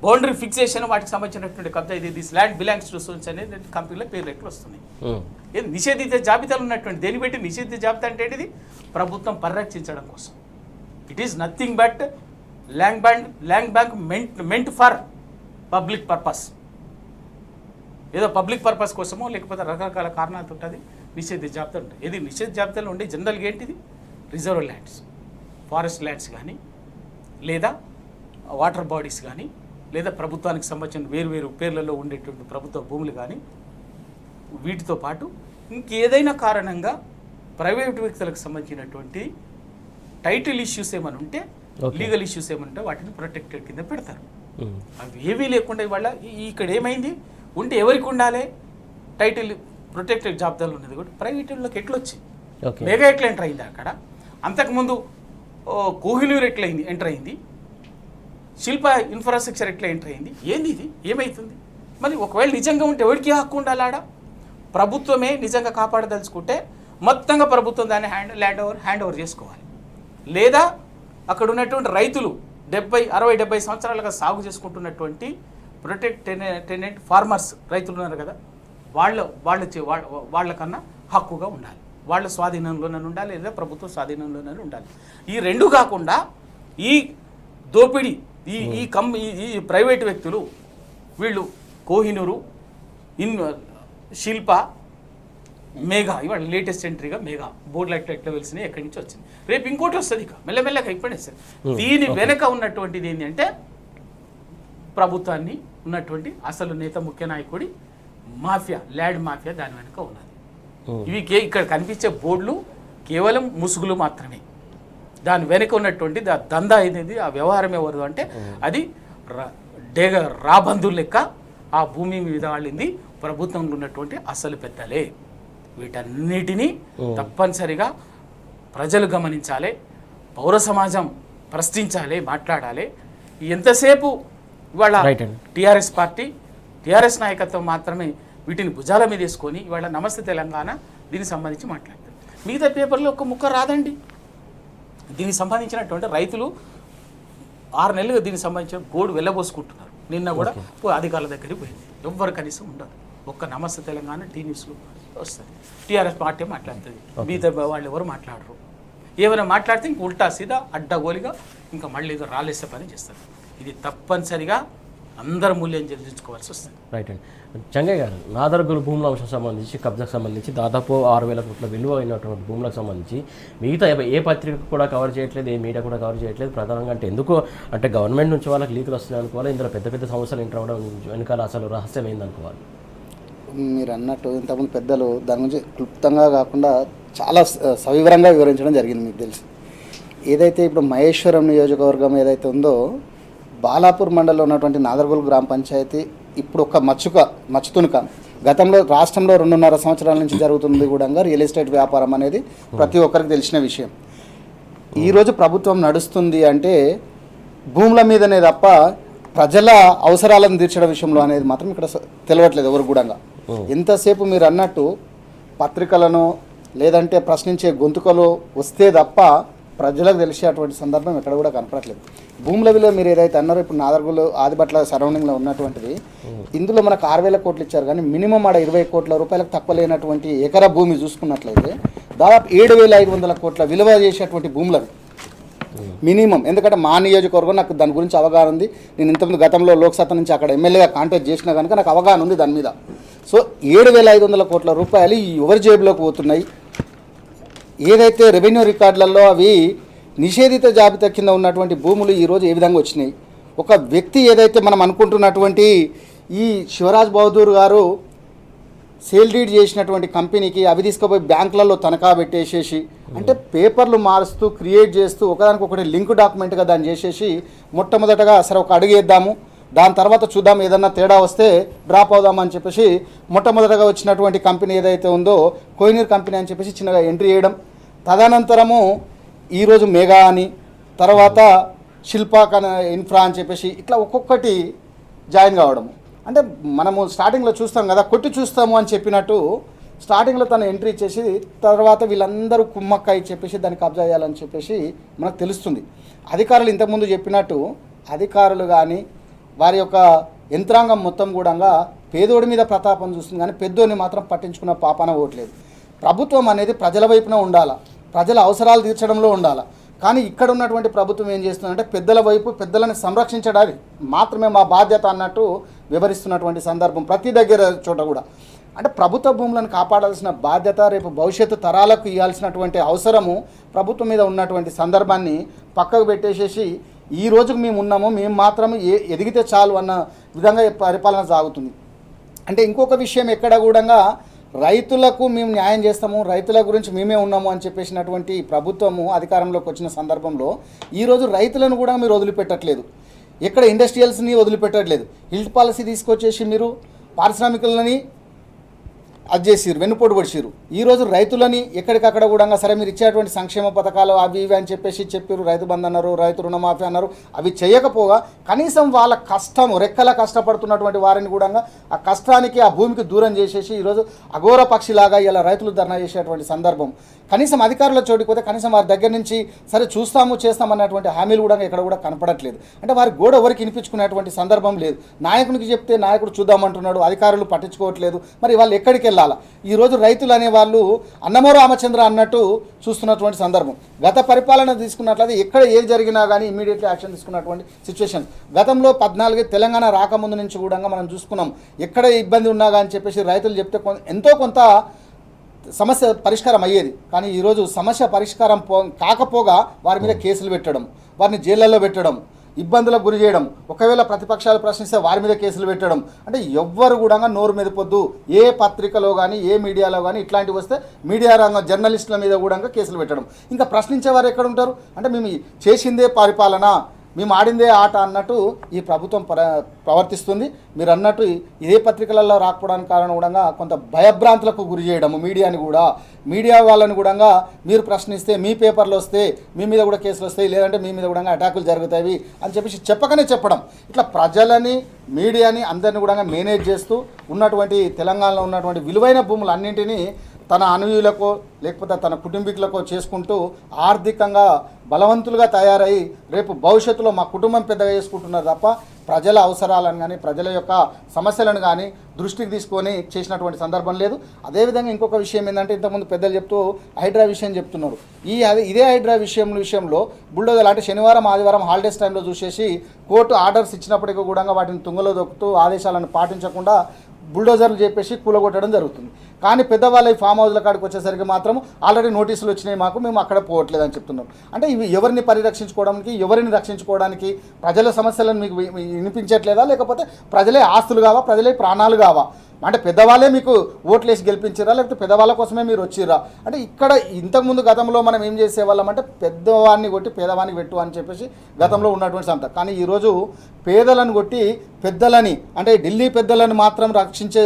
బౌండరీ ఫిక్సేషన్, వాటికి సంబంధించినటువంటి కబ్జా, ఇది this land belongs to sons అనేది కంపెనీలో పేర్లు ఎట్లా వస్తున్నాయి? నిషేధిత జాబితాలు ఉన్నటువంటి దేని బట్టి నిషేధిత జాబితా అంటే ఏంటిది? ప్రభుత్వం పరిరక్షించడం కోసం. It is nothing but land bank meant for public purpose. ఏదో పబ్లిక్ పర్పస్ కోసమో లేకపోతే రకరకాల కారణాలతో ఉంటుంది నిషేధిత జాబితాలు ఉంటాయి. ఇది నిషేధ జాబితాలో ఉండే జనరల్గా ఏంటిది? రిజర్వ్ ల్యాండ్స్, ఫారెస్ట్ ల్యాండ్స్ కానీ, లేదా వాటర్ బాడీస్ కానీ, లేదా ప్రభుత్వానికి సంబంధించిన వేరు పేర్లలో ఉండేటువంటి ప్రభుత్వ భూములు కానీ, వీటితో పాటు ఇంకేదైనా కారణంగా ప్రైవేటు వ్యక్తులకు సంబంధించినటువంటి టైటిల్ ఇష్యూస్ ఏమైనా ఉంటే, లీగల్ ఇష్యూస్ ఏమైనా ఉంటే వాటిని ప్రొటెక్టెడ్ కింద పెడతారు. అవి ఏవీ లేకుండా ఇవాళ ఇక్కడ ఏమైంది ఉంటే ఎవరికి ఉండాలి? టైటిల్ ప్రొటెక్టెడ్ జాబితాలు ఉన్నది కూడా ప్రైవేట్లోకి ఎట్లా వచ్చింది? మెగా ఎట్లా ఎంటర్ అయింది అక్కడ? అంతకుముందు కోహినూర్ ఎట్లా ఎంటర్ అయింది? శిల్ప ఇన్ఫ్రాస్ట్రక్చర్ ఎట్లా ఎంటర్ అయింది? ఏంది ఇది? ఏమవుతుంది? మరి ఒకవేళ నిజంగా ఉంటే ఎవరికి హక్కు ఉండాలి? ఆడ ప్రభుత్వమే నిజంగా కాపాడదలుచుకుంటే మొత్తంగా ప్రభుత్వం దాన్ని హ్యాండ్ ఓవర్ చేసుకోవాలి. లేదా అక్కడ ఉన్నటువంటి రైతులు 60-70 సంవత్సరాలుగా సాగు చేసుకుంటున్నటువంటి ప్రొటెక్ట్ టెనెంట్ ఫార్మర్స్ రైతులు ఉన్నారు కదా, వాళ్ళకన్నా హక్కుగా ఉండాలి. వాళ్ళ స్వాధీనంలోనే ఉండాలి, లేదా ప్రభుత్వ స్వాధీనంలోనే ఉండాలి. ఈ రెండు కాకుండా ఈ దోపిడీ, ఈ ప్రైవేటు వ్యక్తులు వీళ్ళు కోహినూరు, శిల్ప, మేఘా, ఇవాళ లేటెస్ట్ ఎంట్రీగా మేఘా బోర్డు లైట్ ఎట్లా వెలిసినాయి, ఎక్కడి నుంచి వచ్చింది, రేపు ఇంకోటి వస్తుంది. ఇక మెల్లమెల్లగా ఇప్పుడే సార్ దీని వెనక ఉన్నటువంటిది ఏంటి అంటే ప్రభుత్వాన్ని ఉన్నటువంటి అసలు నేత, ముఖ్య నాయకుడి మాఫియా, ల్యాండ్ మాఫియా దాని వెనుక ఉన్నది. ఇవి ఇక్కడ కనిపించే బోర్డులు కేవలం ముసుగులు మాత్రమే. దాని వెనుక ఉన్నటువంటి దందా అనేది, ఆ వ్యవహారం ఎవరు అంటే అది రాబంధువుల లెక్క ఆ భూమి మీద వాళ్ళింది ప్రభుత్వంలో ఉన్నటువంటి అసలు పెద్దలే. వీటన్నిటినీ తప్పనిసరిగా ప్రజలు గమనించాలి, పౌర సమాజం ప్రశ్నించాలి, మాట్లాడాలి. ఎంతసేపు ఇవాళ రైట్ అండి. టీఆర్ఎస్ పార్టీ టీఆర్ఎస్ నాయకత్వం మాత్రమే వీటిని భుజాల మీద వేసుకొని ఇవాళ నమస్తే తెలంగాణ దీనికి సంబంధించి మాట్లాడతారు. మిగతా పేపర్లో ఒక్క ముక్క రాదండి. దీనికి సంబంధించినటువంటి రైతులు 6 నెలలుగా దీనికి సంబంధించిన గోడు వెళ్ళబోసుకుంటున్నారు. నిన్న కూడా అధికారుల దగ్గరికి పోయింది. ఎవ్వరు కనీసం ఉండదు. ఒక్క నమస్తే తెలంగాణ టీ న్యూస్లో వస్తుంది. టీఆర్ఎస్ పార్టీ మాట్లాడుతుంది, మిగతా వాళ్ళు ఎవరు మాట్లాడరు. ఏమైనా మాట్లాడితే ఇంక ఉల్టా సీదా అడ్డగోలిగా ఇంకా మళ్ళీ ఏదో రాలేసే పని చేస్తారు. ఇది తప్పనిసరిగా అందరు మూల్యం చెల్లించుకోవాల్సి వస్తుంది. రైట్ అండి. చంగయ్య గారు, నాదర్గుల భూముల అంశం సంబంధించి కబ్జాకు సంబంధించి దాదాపు 6,000 కోట్ల విలువ అయినటువంటి భూములకు సంబంధించి మిగతా ఏ పత్రిక కూడా కవర్ చేయట్లేదు, ఏ మీడియా కూడా కవర్ చేయట్లేదు. ప్రధానంగా అంటే ఎందుకు అంటే గవర్నమెంట్ నుంచి వాళ్ళకి లీకులు వస్తున్నాయి అనుకోవాలి, ఇందులో పెద్ద పెద్ద సమస్యలు ఎంటర్ అవ్వడం వెనకాల అసలు రహస్యం ఏందనుకోవాలి? మీరు అన్నట్టు ఇంతకుముందు పెద్దలు దాని గురించి క్లుప్తంగా కాకుండా చాలా సవివరంగా వివరించడం జరిగింది. మీకు తెలుసు, ఏదైతే ఇప్పుడు మహేశ్వరం నియోజకవర్గం ఏదైతే ఉందో, బాలాపూర్ మండలంలో ఉన్నటువంటి నాదర్గోల్ గ్రామ పంచాయతీ ఇప్పుడు ఒక మచ్చుతునుక గతంలో రాష్ట్రంలో 2.5 సంవత్సరాల నుంచి జరుగుతుంది కూడా రియల్ ఎస్టేట్ వ్యాపారం అనేది ప్రతి ఒక్కరికి తెలిసిన విషయం. ఈరోజు ప్రభుత్వం నడుస్తుంది అంటే భూముల మీదనే తప్ప ప్రజల అవసరాలను తీర్చడం విషయంలో అనేది మాత్రం ఇక్కడ తెలియట్లేదు ఎవరు కూడా. ఎంతసేపు మీరు అన్నట్టు పత్రికలను లేదంటే ప్రశ్నించే గొంతుకలు వస్తే తప్ప ప్రజలకు తెలిసేటువంటి సందర్భం ఎక్కడ కూడా కనపడట్లేదు. భూముల విలువ మీరు ఏదైతే అన్నారో ఇప్పుడు నాదర్గులు ఆదిబట్ల సరౌండింగ్లో ఉన్నటువంటిది, ఇందులో మనకు 6,000 కోట్లు ఇచ్చారు. కానీ మినిమం ఆడ 20 కోట్ల రూపాయలకు తక్కువ లేనటువంటి ఎకరా భూమి చూసుకున్నట్లయితే దాదాపు 7,500 కోట్ల విలువ చేసేటువంటి భూములవి మినిమం. ఎందుకంటే మా నియోజకవర్గం నాకు దాని గురించి అవగాహన ఉంది. నేను ఇంతకుముందు గతంలో లోక్సభ నుంచి అక్కడ ఎమ్మెల్యేగా కాంటాక్ట్ చేసినా కనుక నాకు అవగాహన ఉంది దాని మీద. సో 7,500 కోట్ల రూపాయలు ఎవరి జేబులోకి పోతున్నాయి? ఏదైతే రెవెన్యూ రికార్డులలో అవి నిషేధిత జాబితా కింద ఉన్నటువంటి భూములు ఈరోజు ఏ విధంగా వచ్చినాయి? ఒక వ్యక్తి ఏదైతే మనం అనుకుంటున్నటువంటి ఈ శివరాజ్ బహదూర్ గారు సేల్ డీడ్ చేసినటువంటి కంపెనీకి అవి తీసుకుపోయి బ్యాంకులలో తనఖా పెట్టేసేసి, అంటే పేపర్లు మారుస్తూ క్రియేట్ చేస్తూ ఒకదానికొకటి లింక్ డాక్యుమెంట్గా దాన్ని చేసేసి మొట్టమొదటగా సరే ఒక అడుగు వేద్దాము, దాని తర్వాత చూద్దాం, ఏదన్నా తేడా వస్తే డ్రాప్ అవుదామని చెప్పేసి మొట్టమొదటగా వచ్చినటువంటి కంపెనీ ఏదైతే ఉందో కోహినూర్ కంపెనీ అని చెప్పేసి చిన్నగా ఎంట్రీ చేయడం. తదనంతరము ఈరోజు మెగా అని, తర్వాత శిల్పా ఇన్ఫ్రా అని చెప్పేసి ఇట్లా ఒక్కొక్కటి జాయిన్ కావడము. అంటే మనము స్టార్టింగ్లో చూస్తాం కదా, కొట్టి చూస్తాము అని చెప్పినట్టు స్టార్టింగ్లో తను ఎంట్రీ ఇచ్చేసి తర్వాత వీళ్ళందరూ కుమ్మక్కాయి చెప్పేసి దాన్ని కబ్జా చేయాలని చెప్పేసి మనకు తెలుస్తుంది. అధికారులు ఇంతకుముందు చెప్పినట్టు అధికారులు కానీ వారి యొక్క యంత్రాంగం మొత్తం కూడా పేదోడి మీద ప్రతాపం చూస్తుంది, కానీ పెద్దోడిని మాత్రం పట్టించుకున్న పాపాన ఓట్లేదు. ప్రభుత్వం అనేది ప్రజల వైపున ఉండాలి, ప్రజల అవసరాలు తీర్చడంలో ఉండాలి. కానీ ఇక్కడ ఉన్నటువంటి ప్రభుత్వం ఏం చేస్తుందంటే పెద్దల వైపు, పెద్దలను సంరక్షించడానికి మాత్రమే మా బాధ్యత అన్నట్టు వివరిస్తున్నటువంటి సందర్భం ప్రతి దగ్గర చోట కూడా. అంటే ప్రభుత్వ భూములను కాపాడాల్సిన బాధ్యత రేపు భవిష్యత్తు తరాలకు ఇవ్వాల్సినటువంటి అవసరము ప్రభుత్వం మీద ఉన్నటువంటి సందర్భాన్ని పక్కకు పెట్టేసేసి ఈ రోజుకు మేము ఉన్నాము, మేము మాత్రం ఎదిగితే చాలు అన్న విధంగా పరిపాలన సాగుతుంది. అంటే ఇంకొక విషయం ఎక్కడ కూడా రైతులకు మేము న్యాయం చేస్తాము, రైతుల గురించి మేమే ఉన్నాము అని చెప్పేసినటువంటి ప్రభుత్వము అధికారంలోకి వచ్చిన సందర్భంలో ఈరోజు రైతులను కూడా మీరు వదిలిపెట్టట్లేదు, ఎక్కడ ఇండస్ట్రియల్స్ని వదిలిపెట్టట్లేదు. హిల్ట్ పాలసీ తీసుకొచ్చేసి మీరు పారిశ్రామికులని అది చేసిరు, వెన్నుపోటు పడిసిరు. ఈరోజు రైతులని ఎక్కడికక్కడ కూడా సరే మీరు ఇచ్చేటువంటి సంక్షేమ పథకాలు అవి ఇవి అని చెప్పేసి చెప్పారు, రైతు బంధు అన్నారు, రైతు రుణమాఫీ అన్నారు. అవి చేయకపోగా కనీసం వాళ్ళ కష్టం రెక్కల కష్టపడుతున్నటువంటి వారిని కూడా ఆ కష్టానికి ఆ భూమికి దూరం చేసేసి ఈరోజు అఘోర పక్షిలాగా ఇలా రైతులు ధర్నా చేసేటువంటి సందర్భం. కనీసం అధికారుల చోటికి కనీసం వారి దగ్గర నుంచి సరే చూస్తాము చేస్తామన్నటువంటి హామీలు కూడా ఎక్కడ కూడా కనపడట్లేదు. అంటే వారి గోడ ఎవరికి వినిపించుకునేటువంటి సందర్భం లేదు. నాయకునికి చెప్తే నాయకుడు చూద్దామంటున్నాడు, అధికారులు పట్టించుకోవట్లేదు. మరి వాళ్ళు ఎక్కడికి వెళ్ళాలి? ఈరోజు రైతులు అనే వాళ్ళు అన్నమో రామచంద్ర అన్నట్టు చూస్తున్నటువంటి సందర్భం. గత పరిపాలన తీసుకున్నట్లయితే ఎక్కడ ఏది జరిగినా కానీ ఇమీడియట్లీ యాక్షన్ తీసుకున్నటువంటి సిచ్యువేషన్. గతంలో 14 తెలంగాణ రాకముందు నుంచి కూడా మనం చూసుకున్నాం. ఎక్కడ ఇబ్బంది ఉన్నా కానీ చెప్పేసి రైతులు చెప్తే ఎంతో కొంత సమస్య పరిష్కారం అయ్యేది. కానీ ఈరోజు సమస్య పరిష్కారం కాకపోగా వారి మీద కేసులు పెట్టడం, వారిని జైళ్ళల్లో పెట్టడం, ఇబ్బందులకు గురి చేయడం, ఒకవేళ ప్రతిపక్షాలు ప్రశ్నిస్తే వారి మీద కేసులు పెట్టడం. అంటే ఎవ్వరు కూడా నోరు మెదపొద్దు. ఏ పత్రికలో కానీ ఏ మీడియాలో కానీ ఇట్లాంటివి వస్తే మీడియా రంగం జర్నలిస్టుల మీద కూడా కేసులు పెట్టడం. ఇంకా ప్రశ్నించేవారు ఎక్కడ ఉంటారు? అంటే మేము చేసిందే పరిపాలన, మేము ఆడిందే ఆట అన్నట్టు ఈ ప్రభుత్వం ప్రవర్తిస్తుంది. మీరు అన్నట్టు ఇదే పత్రికలలో రాకపోవడానికి కారణం కూడా కొంత భయభ్రాంతులకు గురి చేయడము, మీడియా వాళ్ళని కూడా మీరు ప్రశ్నిస్తే మీ పేపర్లు వస్తే మీ మీద కూడా కేసులు వస్తాయి, లేదంటే మీ మీద కూడా అటాకులు జరుగుతాయి అని చెప్పేసి చెప్పకనే చెప్పడం, ఇట్లా ప్రజలని మీడియాని అందరిని కూడా మేనేజ్ చేస్తూ ఉన్నటువంటి తెలంగాణలో ఉన్నటువంటి విలువైన భూములు అన్నింటినీ తన అనుయులకో లేకపోతే తన కుటుంబీకులకో చేసుకుంటూ ఆర్థికంగా బలవంతులుగా తయారై రేపు భవిష్యత్తులో మా కుటుంబం పెద్దగా చేసుకుంటున్నారు తప్ప ప్రజల అవసరాలను కానీ ప్రజల యొక్క సమస్యలను కానీ దృష్టికి తీసుకొని చేసినటువంటి సందర్భం లేదు. అదేవిధంగా ఇంకొక విషయం ఏంటంటే, ఇంతకుముందు పెద్దలు చెప్తూ హైడ్రా విషయం చెప్తున్నారు. ఇదే హైడ్రా విషయంలో బుల్డోజర్లు అంటే శనివారం ఆదివారం హాలిడేస్ టైంలో చూసేసి కోర్టు ఆర్డర్స్ ఇచ్చినప్పటికీ కూడా వాటిని తుంగలో దొక్కుతూ ఆదేశాలను పాటించకుండా బుల్డోజర్లు చెప్పేసి కూలగొట్టడం జరుగుతుంది. కానీ పెద్దవాళ్ళ ఈ ఫామ్ హౌస్ల కాడికి వచ్చేసరికి మాత్రం ఆల్రెడీ నోటీసులు వచ్చినాయి మాకు, మేము అక్కడ పోవట్లేదని చెప్తున్నారు. అంటే ఇవి ఎవరిని పరిరక్షించుకోవడానికి, ఎవరిని రక్షించుకోవడానికి? ప్రజల సమస్యలను మీకు వినిపించట్లేదా, లేకపోతే ప్రజలే ఆస్తులు కావా, ప్రజలే ప్రాణాలు కావా? అంటే పెద్దవాళ్ళే మీకు ఓట్లేసి గెలిపించారా, లేకపోతే పెద్దవాళ్ళ కోసమే మీరు వచ్చిర్రా? అంటే ఇక్కడ ఇంతకుముందు గతంలో మనం ఏం చేసేవాళ్ళం అంటే పెద్దవాడిని కొట్టి పేదవానికి పెట్టు అని చెప్పేసి గతంలో ఉన్నటువంటి సంత. కానీ ఈరోజు పేదలను కొట్టి పెద్దలని అంటే ఢిల్లీ పెద్దలను మాత్రం రక్షించే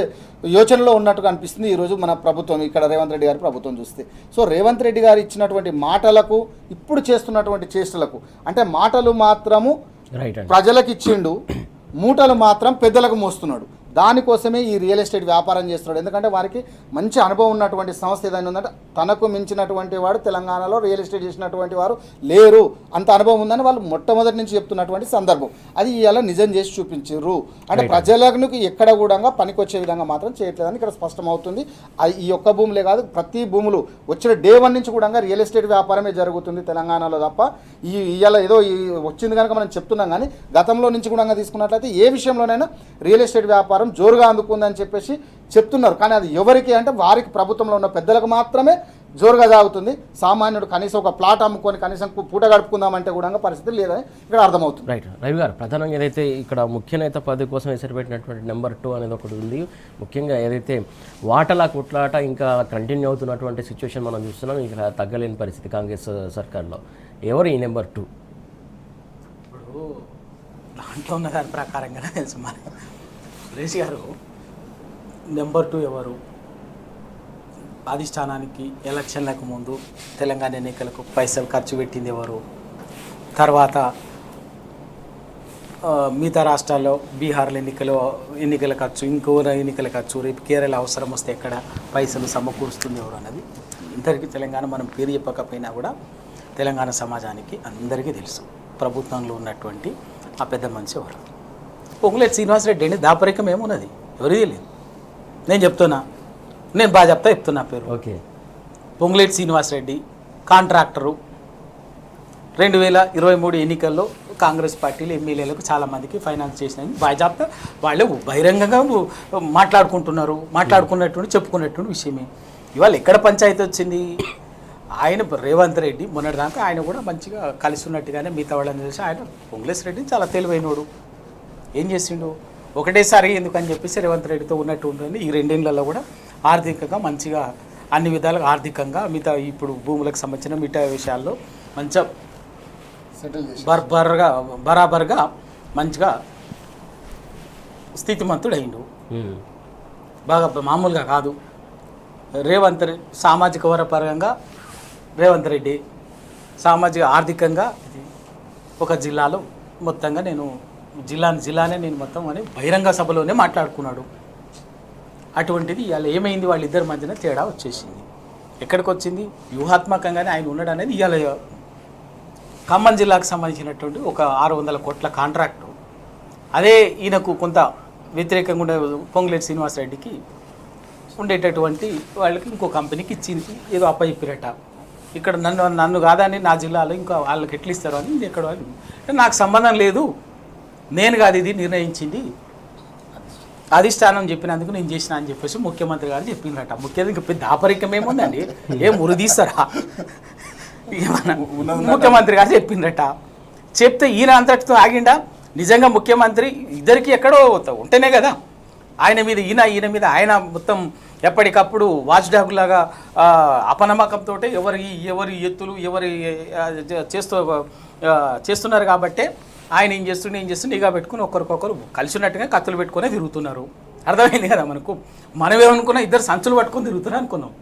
యోచనలో ఉన్నట్టుగా అనిపిస్తుంది ఈరోజు మన ప్రభుత్వం, ఇక్కడ రేవంత్ రెడ్డి గారి ప్రభుత్వం చూస్తే. సో రేవంత్ రెడ్డి గారు ఇచ్చినటువంటి మాటలకు ఇప్పుడు చేస్తున్నటువంటి చేష్టలకు, అంటే మాటలు మాత్రము ప్రజలకు ఇచ్చిండు, మూటలు మాత్రం పెద్దలకు మోస్తున్నాడు. దానికోసమే ఈ రియల్ ఎస్టేట్ వ్యాపారం చేస్తున్నాడు. ఎందుకంటే వారికి మంచి అనుభవం ఉన్నటువంటి సంస్థ ఏదైనా ఉందంటే తనకు మించినటువంటి వాడు తెలంగాణలో రియల్ ఎస్టేట్ చేసినటువంటి వారు లేరు, అంత అనుభవం ఉందని వాళ్ళు మొట్టమొదటి నుంచి చెప్తున్నటువంటి సందర్భం. అది ఇవాళ నిజం చేసి చూపించారు. అంటే ప్రజలకు ఎక్కడ కూడా పనికొచ్చే విధంగా మాత్రం చేయట్లేదని ఇక్కడ స్పష్టమవుతుంది. ఈ ఒక్క భూములే కాదు, ప్రతి భూములు వచ్చిన డే 1 నుంచి కూడా రియల్ ఎస్టేట్ వ్యాపారమే జరుగుతుంది తెలంగాణలో తప్ప ఇవాళ ఏదో వచ్చింది కనుక మనం చెప్తున్నాం. కానీ గతంలో నుంచి కూడా తీసుకున్నట్లయితే ఏ విషయంలోనైనా రియల్ ఎస్టేట్ వ్యాపారం జోరుగా అందుకుందని చెప్పేసి చెప్తున్నారు. కానీ అది ఎవరికి అంటే వారికి ప్రభుత్వంలో ఉన్న పెద్దలకు మాత్రమే జోరుగా సాగుతుంది. సామాన్యుడు కనీసం ఒక ప్లాట్ అమ్ముకొని కనీసం పూట గడుపుకుందామంటే కూడా పరిస్థితి లేదని ఇక్కడ అర్థమవుతుంది. రైట్ రవి గారు, ప్రధానంగా ఏదైతే ఇక్కడ ముఖ్య నేత పదవి కోసం ఎసరిపెట్టినటువంటి నెంబర్ 2 అనేది ఒకటి ఉంది. ముఖ్యంగా ఏదైతే వాటలా కుట్లాట ఇంకా కంటిన్యూ అవుతున్నటువంటి సిచ్యువేషన్ మనం చూస్తున్నాం. ఇక్కడ తగ్గలేని పరిస్థితి కాంగ్రెస్ సర్కార్లో. ఎవరు ఈ నెంబర్ 2? ఇప్పుడు దాంట్లో ఉన్న దాని ప్రకారంగానే తెలుసు మన సురేష్ గారు. నెంబర్ 2 ఎవరు? అధిష్టానానికి ఎలక్షన్లకు ముందు తెలంగాణ ఎన్నికలకు పైసలు ఖర్చు పెట్టింది ఎవరు? తర్వాత మిగతా రాష్ట్రాల్లో బీహార్లో ఎన్నికల ఖర్చు, ఇంకో ఎన్నికల ఖర్చు, రేపు కేరళ అవసరం వస్తే ఎక్కడ పైసలు సమకూరుస్తుంది ఎవరు అన్నది ఇంతటికీ తెలంగాణ మనం పేరు చెప్పకపోయినా కూడా తెలంగాణ సమాజానికి అందరికీ తెలుసు. ప్రభుత్వంలో ఉన్నటువంటి ఆ పెద్ద మనిషి ఎవరు? పొంగులేటి శ్రీనివాసరెడ్డి అండి. దాపరికం ఏమున్నది, ఎవరికి తెలియదు. నేను చెప్తున్నా, నేను బాగా చెప్తున్నా పేరు. ఓకే. పొంగులేటి శ్రీనివాసరెడ్డి కాంట్రాక్టరు. 2023 ఎన్నికల్లో కాంగ్రెస్ పార్టీలు ఎమ్మెల్యేలకు చాలామందికి ఫైనాన్స్ చేసినవి బాగా వాళ్ళు బహిరంగంగా మాట్లాడుకున్నటువంటి చెప్పుకున్నటువంటి విషయమే. ఇవాళ ఎక్కడ పంచాయతీ వచ్చింది? ఆయన రేవంత్ రెడ్డి మొన్నటిదాకా ఆయన కూడా మంచిగా కలిసి ఉన్నట్టుగానే మిగతా వాళ్ళని చూసి ఆయన పొంగులేటి రెడ్డి చాలా తెలివైనోడు. ఏం చేసిండు? ఒకటేసారి ఎందుకని చెప్పేసి రేవంత్ రెడ్డితో ఉన్నట్టు ఉంటుంది. ఈ 2 ఏళ్లలో కూడా ఆర్థికంగా మంచిగా అన్ని విధాలుగా ఆర్థికంగా మిగతా ఇప్పుడు భూములకు సంబంధించిన మిగతా విషయాల్లో మంచిగా బరాబర్గా మంచిగా స్థితిమంతుడు అయిండు. బాగా మామూలుగా కాదు. సామాజిక వర్గపరంగా రేవంత్ రెడ్డి సామాజిక ఆర్థికంగా ఒక జిల్లాలో మొత్తంగా నేను జిల్లానే నేను మొత్తం అని బహిరంగ సభలోనే మాట్లాడుకున్నాడు. అటువంటిది ఇవాళ ఏమైంది? వాళ్ళిద్దరి మధ్యన తేడా వచ్చేసింది. ఎక్కడికి వచ్చింది? వ్యూహాత్మకంగానే ఆయన ఉన్నాడు అనేది. ఇవాళ ఖమ్మం జిల్లాకు సంబంధించినటువంటి ఒక 600 కోట్ల కాంట్రాక్టు అదే ఈయనకు కొంత వ్యతిరేకంగా ఉండే పొంగులేటి శ్రీనివాసరెడ్డికి ఉండేటటువంటి వాళ్ళకి ఇంకో కంపెనీకి ఇచ్చింది, ఏదో అప్పచెప్పిరట. ఇక్కడ నన్ను కాదని నా జిల్లాలో ఇంకా వాళ్ళకి ఎట్లు ఇస్తారు అని ఎక్కడ నాకు సంబంధం లేదు, నేను కాదు ఇది నిర్ణయించింది, అధిష్టానం చెప్పినందుకు నేను చేసిన అని చెప్పేసి ముఖ్యమంత్రి గారు చెప్పిందట. ముఖ్యంగా ఇంకా పెద్ద దాపరికం ఏముందండి, ఏం ఉరిదీస్తారా? ముఖ్యమంత్రి గారు చెప్పిందట. చెప్తే ఈయన అంతటితో ఆగిండా? నిజంగా ముఖ్యమంత్రి ఇద్దరికి ఎక్కడో ఉంటేనే కదా ఆయన మీద ఈయన మీద ఆయన మొత్తం ఎప్పటికప్పుడు వాచ్ డాగ్ లాగా అపనమ్మకంతో ఎవరి ఎత్తులు ఎవరి చేస్తున్నారు. కాబట్టే ఆయన ఏం చేస్తుండే నిఘా పెట్టుకుని ఒకరికొకరు కలిసి ఉన్నట్టుగా కత్తులు పెట్టుకునే తిరుగుతున్నారు. అర్థమైంది కదా మనకు. మనం ఏమనుకున్నా ఇద్దరు సంచులు పట్టుకొని తిరుగుతున్నారు అనుకున్నాం.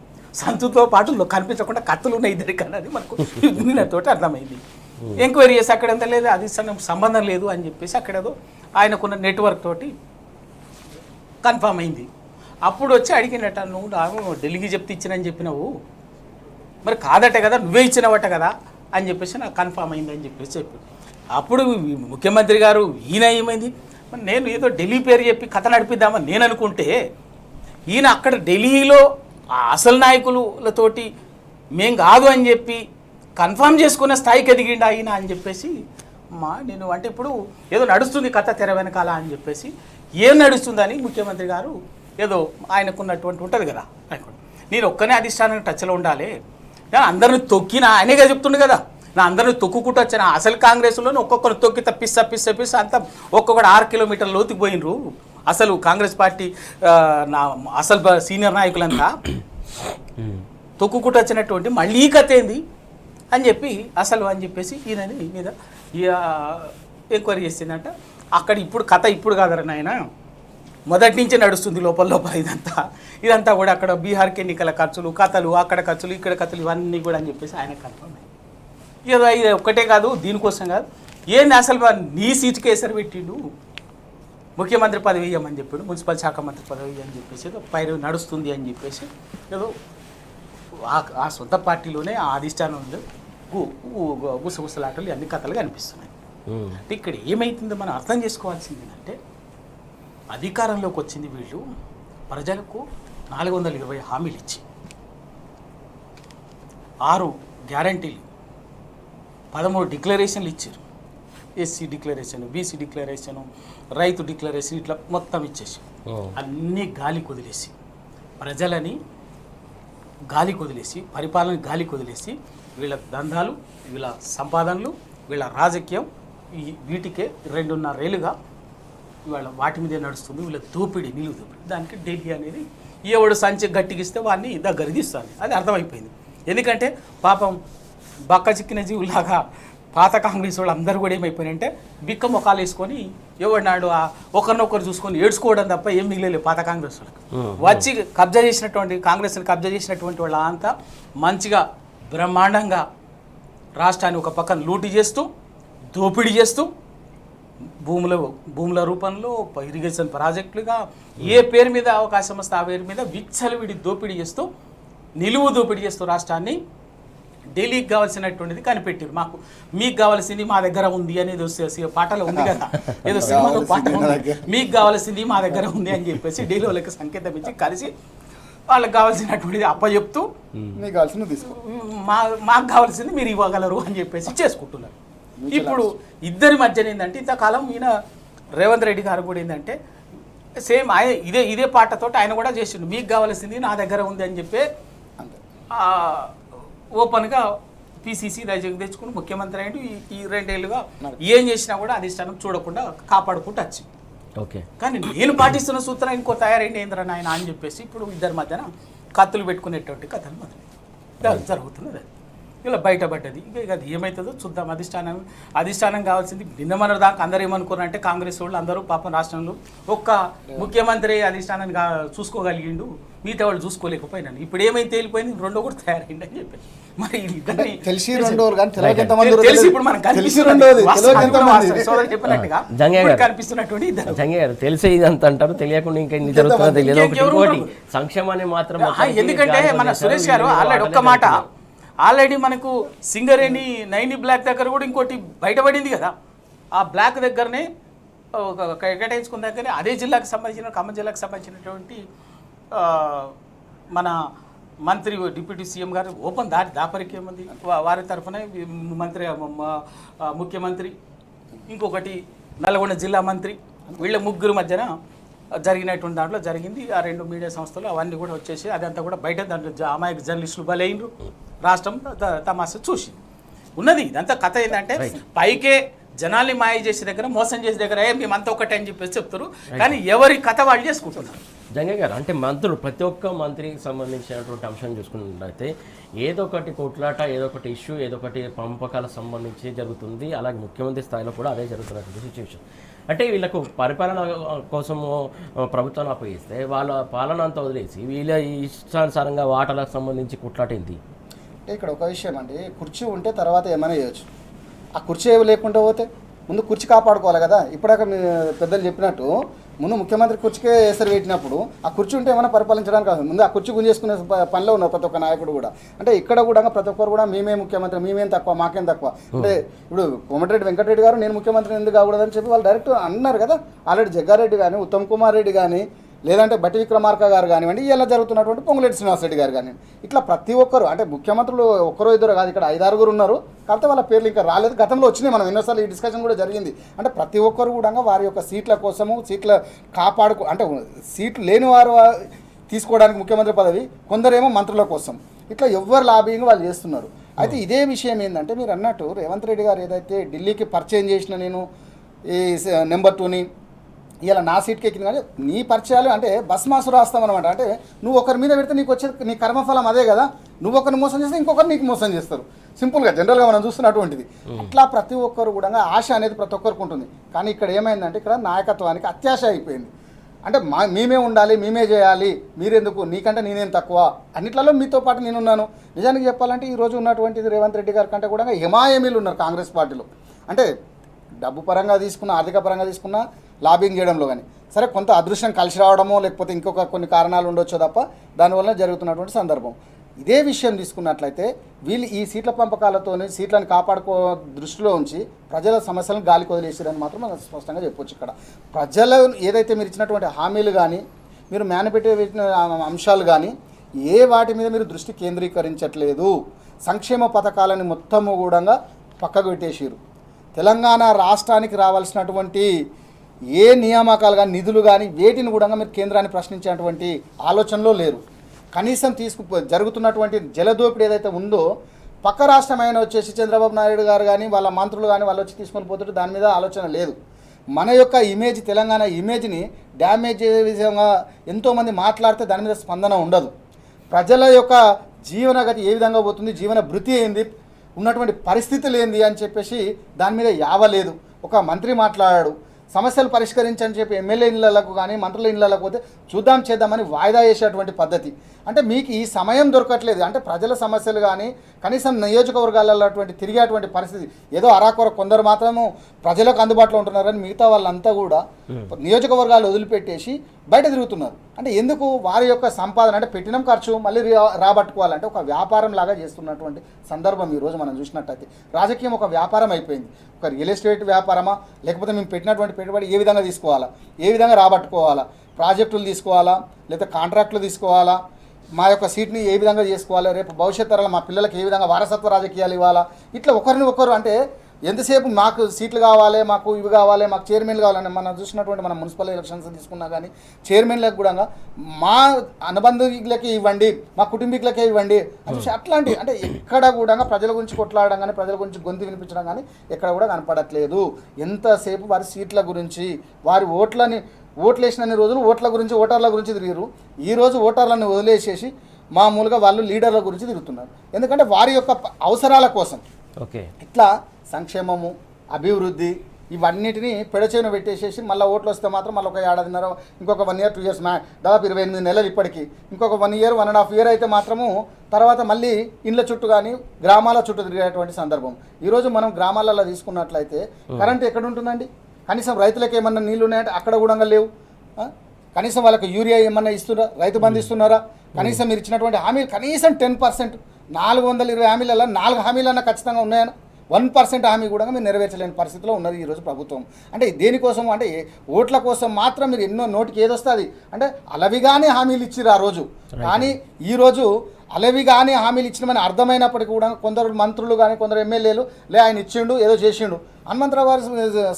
సంచుతో పాటు కనిపించకుండా కత్తులు ఉన్నాయి ఇద్దరికి అన్నది మనకు నిన్నతోటి అర్థమైంది. ఎంక్వైరీ చేసి అక్కడంతా లేదు, అది సంబంధం లేదు అని చెప్పేసి అక్కడేదో ఆయనకున్న నెట్వర్క్ తోటి కన్ఫామ్ అయింది. అప్పుడు వచ్చి అడిగినట్ట, నువ్వు ఢిల్లీకి చెప్తే ఇచ్చినని చెప్పినావు, మరి కాదట కదా, నువ్వే ఇచ్చినవట కదా అని చెప్పేసి నాకు కన్ఫామ్ అయింది అని చెప్పేసి చెప్పి అప్పుడు ముఖ్యమంత్రి గారు ఈయన ఏమైంది, నేను ఏదో ఢిల్లీ పేరు చెప్పి కథ నడిపిద్దామని నేను అనుకుంటే ఈయన అక్కడ ఢిల్లీలో ఆ అసలు నాయకులతోటి మేం కాదు అని చెప్పి కన్ఫర్మ్ చేసుకున్న స్థాయికి ఎదిగిండా ఆయన అని చెప్పేసి నేను అంటే ఇప్పుడు ఏదో నడుస్తుంది కథ తెర వెనకాల అని చెప్పేసి ఏం నడుస్తుందని ముఖ్యమంత్రి గారు ఏదో ఆయనకున్నటువంటి ఉంటుంది కదా, నేను ఒక్కనే అధిష్టానానికి టచ్లో ఉండాలి, నేను అందరిని తొక్కిన ఆయనేగా చెప్తుండే కదా, నా అందరిని తొక్కుకుంటూ వచ్చిన అసలు కాంగ్రెస్లో ఒక్కొక్కరు తొక్కి పిస్స అంతా ఒక్కొక్కడు 6 కిలోమీటర్ల లోతుకు పోయినరు అసలు కాంగ్రెస్ పార్టీ అసలు సీనియర్ నాయకులంతా తొక్కుకుంటూ వచ్చినటువంటి మళ్ళీ కథ ఏంది అని చెప్పి అసలు అని చెప్పేసి ఈయనని మీద ఎంక్వైరీ చేసిందంట. అక్కడ ఇప్పుడు కథ ఇప్పుడు కాదరా నాయన, మొదటి నుంచే నడుస్తుంది లోపల ఇదంతా కూడా అక్కడ బీహార్కి ఎన్నికల ఖర్చులు కథలు అక్కడ ఖర్చులు ఇక్కడ కథలు ఇవన్నీ కూడా అని చెప్పేసి ఆయన కన్ఫర్మ్ అయ్యి ఇది ఒక్కటే కాదు, దీనికోసం కాదు, ఏంది అసలు నీ సీటుకి ఎసరు పెట్టిండు, ముఖ్యమంత్రి పదవి ఇవ్వమని చెప్పాడు, మున్సిపల్ శాఖ మంత్రి పదవి అని చెప్పేసి ఏదో పై నడుస్తుంది అని చెప్పేసి ఏదో ఆ సొంత పార్టీలోనే ఆ అధిష్టానంలో గుసగుసలాటలు అన్ని కథలు కనిపిస్తున్నాయి. అంటే ఇక్కడ ఏమైతుందో మనం అర్థం చేసుకోవాల్సింది ఏంటంటే, అధికారంలోకి వచ్చింది వీళ్ళు ప్రజలకు 420 హామీలు ఇచ్చి 6 గ్యారంటీలు 13 డిక్లరేషన్లు ఇచ్చారు. ఎస్సీ డిక్లరేషన్, బీసీ డిక్లరేషను, రైతు డిక్లరేషన్, ఇట్లా మొత్తం ఇచ్చేసి అన్నీ గాలి కొదిలేసి ప్రజలని గాలి కొదిలేసి పరిపాలన గాలి కొదిలేసి వీళ్ళ దందాలు, వీళ్ళ సంపాదనలు, వీళ్ళ రాజకీయం వీటికే 2.5 ఏళ్ళుగా ఇవాళ వాటి మీదే నడుస్తుంది. వీళ్ళ దోపిడీ, నిలువు దోపిడీ. దానికి ఢిల్లీ అనేది ఎవడు సంచి గట్టిగిస్తే వాడిని దగ్గర తీస్తుంది. అది అర్థమైపోయింది. ఎందుకంటే పాపం బక్క చిక్కిన జీవులాగా పాత కాంగ్రెస్ వాళ్ళు అందరూ కూడా ఏమైపోయినాయంటే బిక్క మొఖాలు వేసుకొని ఎవడినాడు ఒకరినొకరు చూసుకొని ఏడ్చుకోవడం తప్ప ఏం మిగిలేదు పాత కాంగ్రెస్ వాళ్ళకి. వచ్చి కబ్జా చేసినటువంటి కాంగ్రెస్ని కబ్జా చేసినటువంటి వాళ్ళ అంతా మంచిగా బ్రహ్మాండంగా రాష్ట్రాన్ని ఒక పక్కన లూటీ చేస్తూ దోపిడీ చేస్తూ భూముల రూపంలో ఇరిగేషన్ ప్రాజెక్టులుగా ఏ పేరు మీద అవకాశం వస్తే ఆ పేరు మీద విచ్చలవిడి దోపిడీ చేస్తూ నిలువు దోపిడీ చేస్తూ రాష్ట్రాన్ని ఢిల్లీకి కావాల్సినటువంటిది కనిపెట్టారు. మీకు కావాల్సింది మా దగ్గర ఉంది అనేది పాటలో ఉంది కదా, ఏదో సినిమాలో పాట ఉంది, మీకు కావాల్సింది మా దగ్గర ఉంది అని చెప్పేసి ఢిల్లీ వాళ్ళకి సంకేతం ఇచ్చి కలిసి వాళ్ళకి కావాల్సినటువంటిది అప్పచెప్తూ మాకు కావాల్సింది మీరు ఇవ్వగలరు అని చెప్పేసి చేసుకుంటున్నారు. ఇప్పుడు ఇద్దరి మధ్యన ఏంటంటే ఇంతకాలం ఈయన రేవంత్ రెడ్డి గారు కూడా ఏంటంటే సేమ్ ఆయన ఇదే పాటతో ఆయన కూడా చేసిండు, మీకు కావాల్సింది నా దగ్గర ఉంది అని చెప్పి ఓపెన్గా పిసిసి రైజింగ్ తెచ్చుకుని ముఖ్యమంత్రి అయ్యిండు. ఈ 2 ఏళ్ళుగా ఏం చేసినా కూడా అధిష్టానం చూడకుండా కాపాడుకుంటూ వచ్చి ఓకే. కానీ నేను పాటిస్తున్న సూత్రం ఇంకో తయారైంది ఏంద్రా నాయన అని చెప్పేసి ఇప్పుడు ఇద్దరి మధ్యన కత్తులు పెట్టుకునేటువంటి కథలు మొదలు జరుగుతున్నది. ఇలా బయటపడ్డది. ఇక అది ఏమవుతుందో చూద్దాం. అధిష్టానం కావాల్సింది నిన్న దాకా అందరూ ఏమనుకున్నారంటే కాంగ్రెస్ వాళ్ళు అందరూ పాపం రాష్ట్రంలో ఒక్క ముఖ్యమంత్రి అధిష్టానాన్ని చూసుకోగలిగిండు, మిగతా వాళ్ళు చూసుకోలేకపోయినాను. ఇప్పుడు ఏమైతే తేలిపోయింది, 2 కూడా తయారైంది అని చెప్పి మరి తెలిసి ఇప్పుడు మనం కనిపిస్తున్నటువంటి తెలిసే ఇదంతా అంటారు, తెలియకుండా ఇంకా ఎన్ని జరుగుతుందో తెలియదు. సంక్షేమాన్ని మాత్రం ఎందుకంటే మన సురేష్ గారు ఆల్రెడీ ఒక్క మాట ఆల్రెడీ మనకు సింగరేణి 9 బ్లాక్ దగ్గర కూడా ఇంకోటి బయటపడింది కదా, ఆ బ్లాక్ దగ్గరనే కేటాయించుకున్న దగ్గరనే అదే జిల్లాకు సంబంధించిన ఖమ్మం జిల్లాకు సంబంధించినటువంటి మన మంత్రి డిప్యూటీ సీఎం గారు ఓపెన్ దాపరికి ఏముంది వారి తరఫున ముఖ్యమంత్రి ఇంకొకటి నల్గొండ జిల్లా మంత్రి వీళ్ళ ముగ్గురు మధ్యన జరిగినటువంటి దాంట్లో జరిగింది. ఆ 2 మీడియా సంస్థలు అవన్నీ కూడా వచ్చేసి అదంతా కూడా బయట దాంట్లో అమాయక జర్నలిస్టులు బలైనరు, రాష్ట్రం తమాషా చూసి ఉన్నది. ఇదంతా కథ ఏంటంటే పైకే జనాల్ని మాయ చేసే దగ్గర మోసం చేసే దగ్గర మేమంతా ఒకటే అని చెప్పేసి చెప్తారు, కానీ ఎవరి కథ వాళ్ళు చేసుకుంటున్నారు. జంగయ్య గారు, అంటే మంత్రులు ప్రతి ఒక్క మంత్రికి సంబంధించినటువంటి అంశం చూసుకున్నట్లయితే ఏదో ఒకటి కొట్లాట, ఏదో ఒకటి ఇష్యూ, ఏదో ఒకటి పంపకాలకు సంబంధించి జరుగుతుంది. అలాగే ముఖ్యమంత్రి స్థాయిలో కూడా అదే జరుగుతున్నటువంటి సిచ్యువేషన్. అంటే వీళ్ళకు పరిపాలన కోసము ప్రభుత్వాన్ని అప్పగిస్తే వాళ్ళ పాలన అంతా వదిలేసి వీళ్ళ ఇష్టానుసారంగా వాటాలకు సంబంధించి కొట్లాట ఏంటి? అంటే ఇక్కడ ఒక విషయం అండి, కుర్చీ ఉంటే తర్వాత ఏమైనా చేయొచ్చు. ఆ కుర్చీ లేకుండా పోతే ముందు కుర్చీ కాపాడుకోవాలి కదా. ఇప్పుడాక మీ పెద్దలు చెప్పినట్టు ముందు ముఖ్యమంత్రి కుర్చీకే ఎసరు పెట్టినప్పుడు ఆ కుర్చీ ఉంటే ఏమైనా పరిపాలించడానికి కాదు, ముందు ఆ కుర్చీ గుంజేసుకునే పనిలో ఉన్నారు ప్రతి ఒక్క నాయకుడు కూడా. అంటే ఇక్కడ కూడా ప్రతి ఒక్కరు కూడా మేమే ముఖ్యమంత్రి, మేమేం తక్కువ, మాకేం తక్కువ. అంటే ఇప్పుడు కోమటిరెడ్డి వెంకటరెడ్డి గారు నేను ముఖ్యమంత్రిని ఎందుకు కాకూడదని చెప్పి వాళ్ళు డైరెక్ట్ అన్నారు కదా. ఆల్రెడీ జగ్గారెడ్డి కానీ, ఉత్తమ్ కుమార్ రెడ్డి కానీ, లేదంటే బట్టి విక్రమార్క గారు కానివ్వండి, ఇలా జరుగుతున్నటువంటి పొంగులేటి శ్రీనివాసరెడ్డి గారు కానివ్వండి, ఇట్లా ప్రతి ఒక్కరు అంటే ముఖ్యమంత్రులు ఒక్కరో ఇద్దరు కాదు, ఇక్కడ 5-6 ఉన్నారు. కాకపోతే వాళ్ళ పేర్లు ఇంకా రాలేదు, గతంలో వచ్చినాయి. మనం ఎన్నోసార్లు ఈ డిస్కషన్ కూడా జరిగింది. అంటే ప్రతి ఒక్కరు కూడా వారి యొక్క సీట్ల కోసము, సీట్ల అంటే సీట్లు లేని వారు తీసుకోవడానికి ముఖ్యమంత్రి పదవి, కొందరేమో మంత్రుల కోసం, ఇట్లా ఎవరు లాబింగ్ వాళ్ళు చేస్తున్నారు. అయితే ఇదే విషయం ఏంటంటే మీరు అన్నట్టు రేవంత్ రెడ్డి గారు ఏదైతే ఢిల్లీకి పరిచయం చేసిన నేను ఈ నెంబర్ 2ని ఇలా నా సీట్కి ఎక్కింది, కానీ నీ పరిచయాలు అంటే బస్ మాసు రాస్తాం అనమాట. అంటే నువ్వు ఒకరి మీద పెడితే నీకు వచ్చే నీ కర్మఫలం అదే కదా. నువ్వు ఒకరిని మోసం చేస్తే ఇంకొకరు నీకు మోసం చేస్తారు. సింపుల్గా జనరల్గా మనం చూస్తున్నటువంటిది. అట్లా ప్రతి ఒక్కరు కూడా ఆశ అనేది ప్రతి ఒక్కరికి ఉంటుంది. కానీ ఇక్కడ ఏమైందంటే ఇక్కడ నాయకత్వానికి అత్యాశ అయిపోయింది. అంటే మేమే ఉండాలి, మేమే చేయాలి, మీరెందుకు, నీకంటే నేనేం తక్కువ, అన్నిట్లలో మీతో పాటు నేనున్నాను. నిజానికి చెప్పాలంటే ఈరోజు ఉన్నటువంటిది రేవంత్ రెడ్డి గారి కంటే కూడా హిమాయమీలు ఉన్నారు కాంగ్రెస్ పార్టీలో. అంటే డబ్బు పరంగా తీసుకున్న, ఆర్థిక పరంగా తీసుకున్న, లాబింగ్ చేయడంలో కానీ సరే కొంత అదృష్టం కలిసి రావడమో లేకపోతే ఇంకొక కొన్ని కారణాలు ఉండొచ్చో తప్ప దానివల్ల జరుగుతున్నటువంటి సందర్భం. ఇదే విషయం తీసుకున్నట్లయితే వీళ్ళు ఈ సీట్ల పంపకాలతో సీట్లను కాపాడుకో దృష్టిలో ఉంచి ప్రజల సమస్యలను గాలికి వదిలేసారని మాత్రం మనం స్పష్టంగా చెప్పొచ్చు. ఇక్కడ ప్రజలు ఏదైతే మీరు ఇచ్చినటువంటి హామీలు కానీ, మీరు మేనిఫెస్టో పెట్టిన అంశాలు కానీ ఏ వాటి మీద మీరు దృష్టి కేంద్రీకరించట్లేదు. సంక్షేమ పథకాలని మొత్తము కూడా పక్కకు పెట్టేసారు. తెలంగాణ రాష్ట్రానికి రావాల్సినటువంటి ఏ నియామకాలు కానీ, నిధులు కానీ వేటిని కూడా మీరు కేంద్రాన్ని ప్రశ్నించేటువంటి ఆలోచనలో లేరు. కనీసం జరుగుతున్నటువంటి జలదోపిడీ ఏదైతే ఉందో పక్క రాష్ట్రమైన వచ్చేసి చంద్రబాబు నాయుడు గారు కానీ వాళ్ళ మంత్రులు కానీ వాళ్ళు వచ్చి తీసుకొని పోతుంటే దాని మీద ఆలోచన లేదు. మన యొక్క ఇమేజ్, తెలంగాణ ఇమేజ్ని డ్యామేజ్ చేసే విధంగా ఎంతోమంది మాట్లాడితే దాని మీద స్పందన ఉండదు. ప్రజల యొక్క జీవనగతి ఏ విధంగా పోతుంది, జీవన భృతి ఏంది, ఉన్నటువంటి పరిస్థితులు ఏంది అని చెప్పేసి దాని మీద యావలేదు. ఒక మంత్రి మాట్లాడాడు, సమస్యలు పరిష్కరించని చెప్పి ఎమ్మెల్యే ఇళ్లకు కానీ మంత్రుల ఇళ్లకు పోతే చూద్దాం చేద్దామని వాయిదా వేసేటువంటి పద్ధతి. అంటే మీకు ఈ సమయం దొరకట్లేదు. అంటే ప్రజల సమస్యలు కానీ కనీసం నియోజకవర్గాలలో తిరిగేటువంటి పరిస్థితి, ఏదో అరాకొర కొందరు మాత్రము ప్రజలకు అందుబాటులో ఉంటున్నారని మిగతా వాళ్ళంతా కూడా నియోజకవర్గాలు వదిలిపెట్టేసి బయట తిరుగుతున్నారు. అంటే ఎందుకు? వారి యొక్క సంపాదన అంటే పెట్టిన ఖర్చు మళ్ళీ రాబట్టుకోవాలంటే ఒక వ్యాపారం లాగా చేస్తున్నటువంటి సందర్భం ఈరోజు మనం చూసినట్టయితే. రాజకీయం ఒక వ్యాపారం అయిపోయింది. ఒక రియల్ ఎస్టేట్ వ్యాపారమా, లేకపోతే మేము పెట్టినటువంటి పెట్టుబడి ఏ విధంగా తీసుకోవాలా, ఏ విధంగా రాబట్టుకోవాలా, ప్రాజెక్టులు తీసుకోవాలా, లేదా కాంట్రాక్టులు తీసుకోవాలా, మా యొక్క సీట్ని ఏ విధంగా చేసుకోవాలి, రేపు భవిష్యత్ తరాలు మా పిల్లలకి ఏ విధంగా వారసత్వ రాజకీయాలు ఇవ్వాలా, ఇట్లా ఒకరిని ఒకరు అంటే ఎంతసేపు మాకు సీట్లు కావాలి, మాకు ఇవి కావాలి, మాకు చైర్మన్లు కావాలని మనం చూసినటువంటి మన మున్సిపల్ ఎలక్షన్స్ తీసుకున్నా కానీ చైర్మన్లకు కూడా మా అనుబంధికులకే ఇవ్వండి, మా కుటుంబీకులకే ఇవ్వండి అని చూసి అట్లాంటి అంటే ఎక్కడ కూడా ప్రజల గురించి కొట్లాడడం కానీ ప్రజల గురించి గొంతు వినిపించడం కానీ ఎక్కడ కూడా కనపడట్లేదు. ఎంతసేపు వారి సీట్ల గురించి, వారి ఓట్లు వేసిన రోజులు ఓటర్ల గురించి తిరిగారు. ఈరోజు ఓటర్లను వదిలేసేసి మామూలుగా వాళ్ళు లీడర్ల గురించి తిరుగుతున్నారు. ఎందుకంటే వారి యొక్క అవసరాల కోసం. ఓకే, ఇట్లా సంక్షేమము, అభివృద్ధి ఇవన్నిటిని పెడచేను పెట్టేసేసి మళ్ళీ ఓట్లు వస్తే మాత్రం మళ్ళీ ఒక ఏడాదిన్నర, ఇంకొక 1 year 2 years దాదాపు 28 నెలలు ఇప్పటికీ, ఇంకొక 1 year 1.5 year అయితే మాత్రము తర్వాత మళ్ళీ ఇండ్ల చుట్టూ కానీ గ్రామాల చుట్టూ తిరిగేటువంటి సందర్భం. ఈరోజు మనం గ్రామాలలో తీసుకున్నట్లయితే కరెంట్ ఎక్కడ ఉంటుందండి? కనీసం రైతులకు ఏమన్నా నీళ్ళు ఉన్నాయంటే అక్కడ కూడా లేవు. కనీసం వాళ్ళకి యూరియా ఏమన్నా ఇస్తున్నారా? రైతు బంధు ఇస్తున్నారా? కనీసం మీరు ఇచ్చినటువంటి హామీలు కనీసం 10%, 420 హామీలలో 4 హామీలన్నా ఖచ్చితంగా ఉన్నాయని 1% హామీ కూడా మీరు నెరవేర్చలేని పరిస్థితిలో ఉన్నది ఈరోజు ప్రభుత్వం. అంటే దేనికోసం అంటే ఓట్ల కోసం మాత్రం మీరు ఎన్నో నోటికి ఏదొస్తుంది అంటే అలవిగానే హామీలు ఇచ్చిర్రు ఆ రోజు. కానీ ఈరోజు అలవిగానే హామీలు ఇచ్చినామని అర్థమైనప్పటికీ కూడా కొందరు మంత్రులు కానీ కొందరు ఎమ్మెల్యేలు ఆయన ఇచ్చిండు ఏదో చేసిండు హనుమంతరావు గారు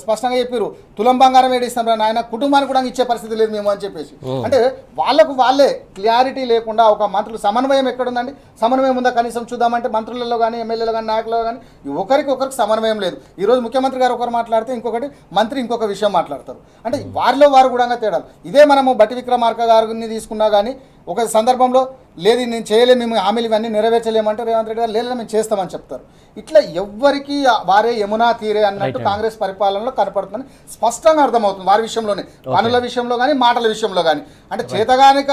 స్పష్టంగా చెప్పారు, తులం బంగారం ఏడిస్తాం నాయన, కుటుంబానికి కూడా ఇచ్చే పరిస్థితి లేదు మేము అని చెప్పేసి. అంటే వాళ్ళకు వాళ్ళే క్లారిటీ లేకుండా ఒక మంత్రులు సమన్వయం ఎక్కడుందండి? సమన్వయం ఉందా కనీసం చూద్దామంటే? మంత్రులలో కానీ ఎమ్మెల్యేలు కానీ నాయకులలో కానీ ఒకరికి సమన్వయం లేదు. ఈరోజు ముఖ్యమంత్రి గారు ఒకరు మాట్లాడితే ఇంకొకటి మంత్రి ఇంకొక విషయం మాట్లాడతారు. అంటే వారిలో వారు కూడా తేడాలు. ఇదే మనము బట్టి విక్రమార్క గారిని తీసుకున్నా కానీ ఒక సందర్భంలో లేదు నేను చేయలేము, మేము హామీలు ఇవన్నీ నెరవేర్చలేమంటే రేవంత్ రెడ్డి గారు లేదు మేము చేస్తామని చెప్తారు. ఇట్లా ఎవ్వరికి వారే యమునా తీరే అన్నట్టు కాంగ్రెస్ పరిపాలనలో కనపడుతుందని స్పష్టంగా అర్థమవుతుంది. వారి విషయంలోనే, పనుల విషయంలో కానీ మాటల విషయంలో కానీ. అంటే చేతగానిక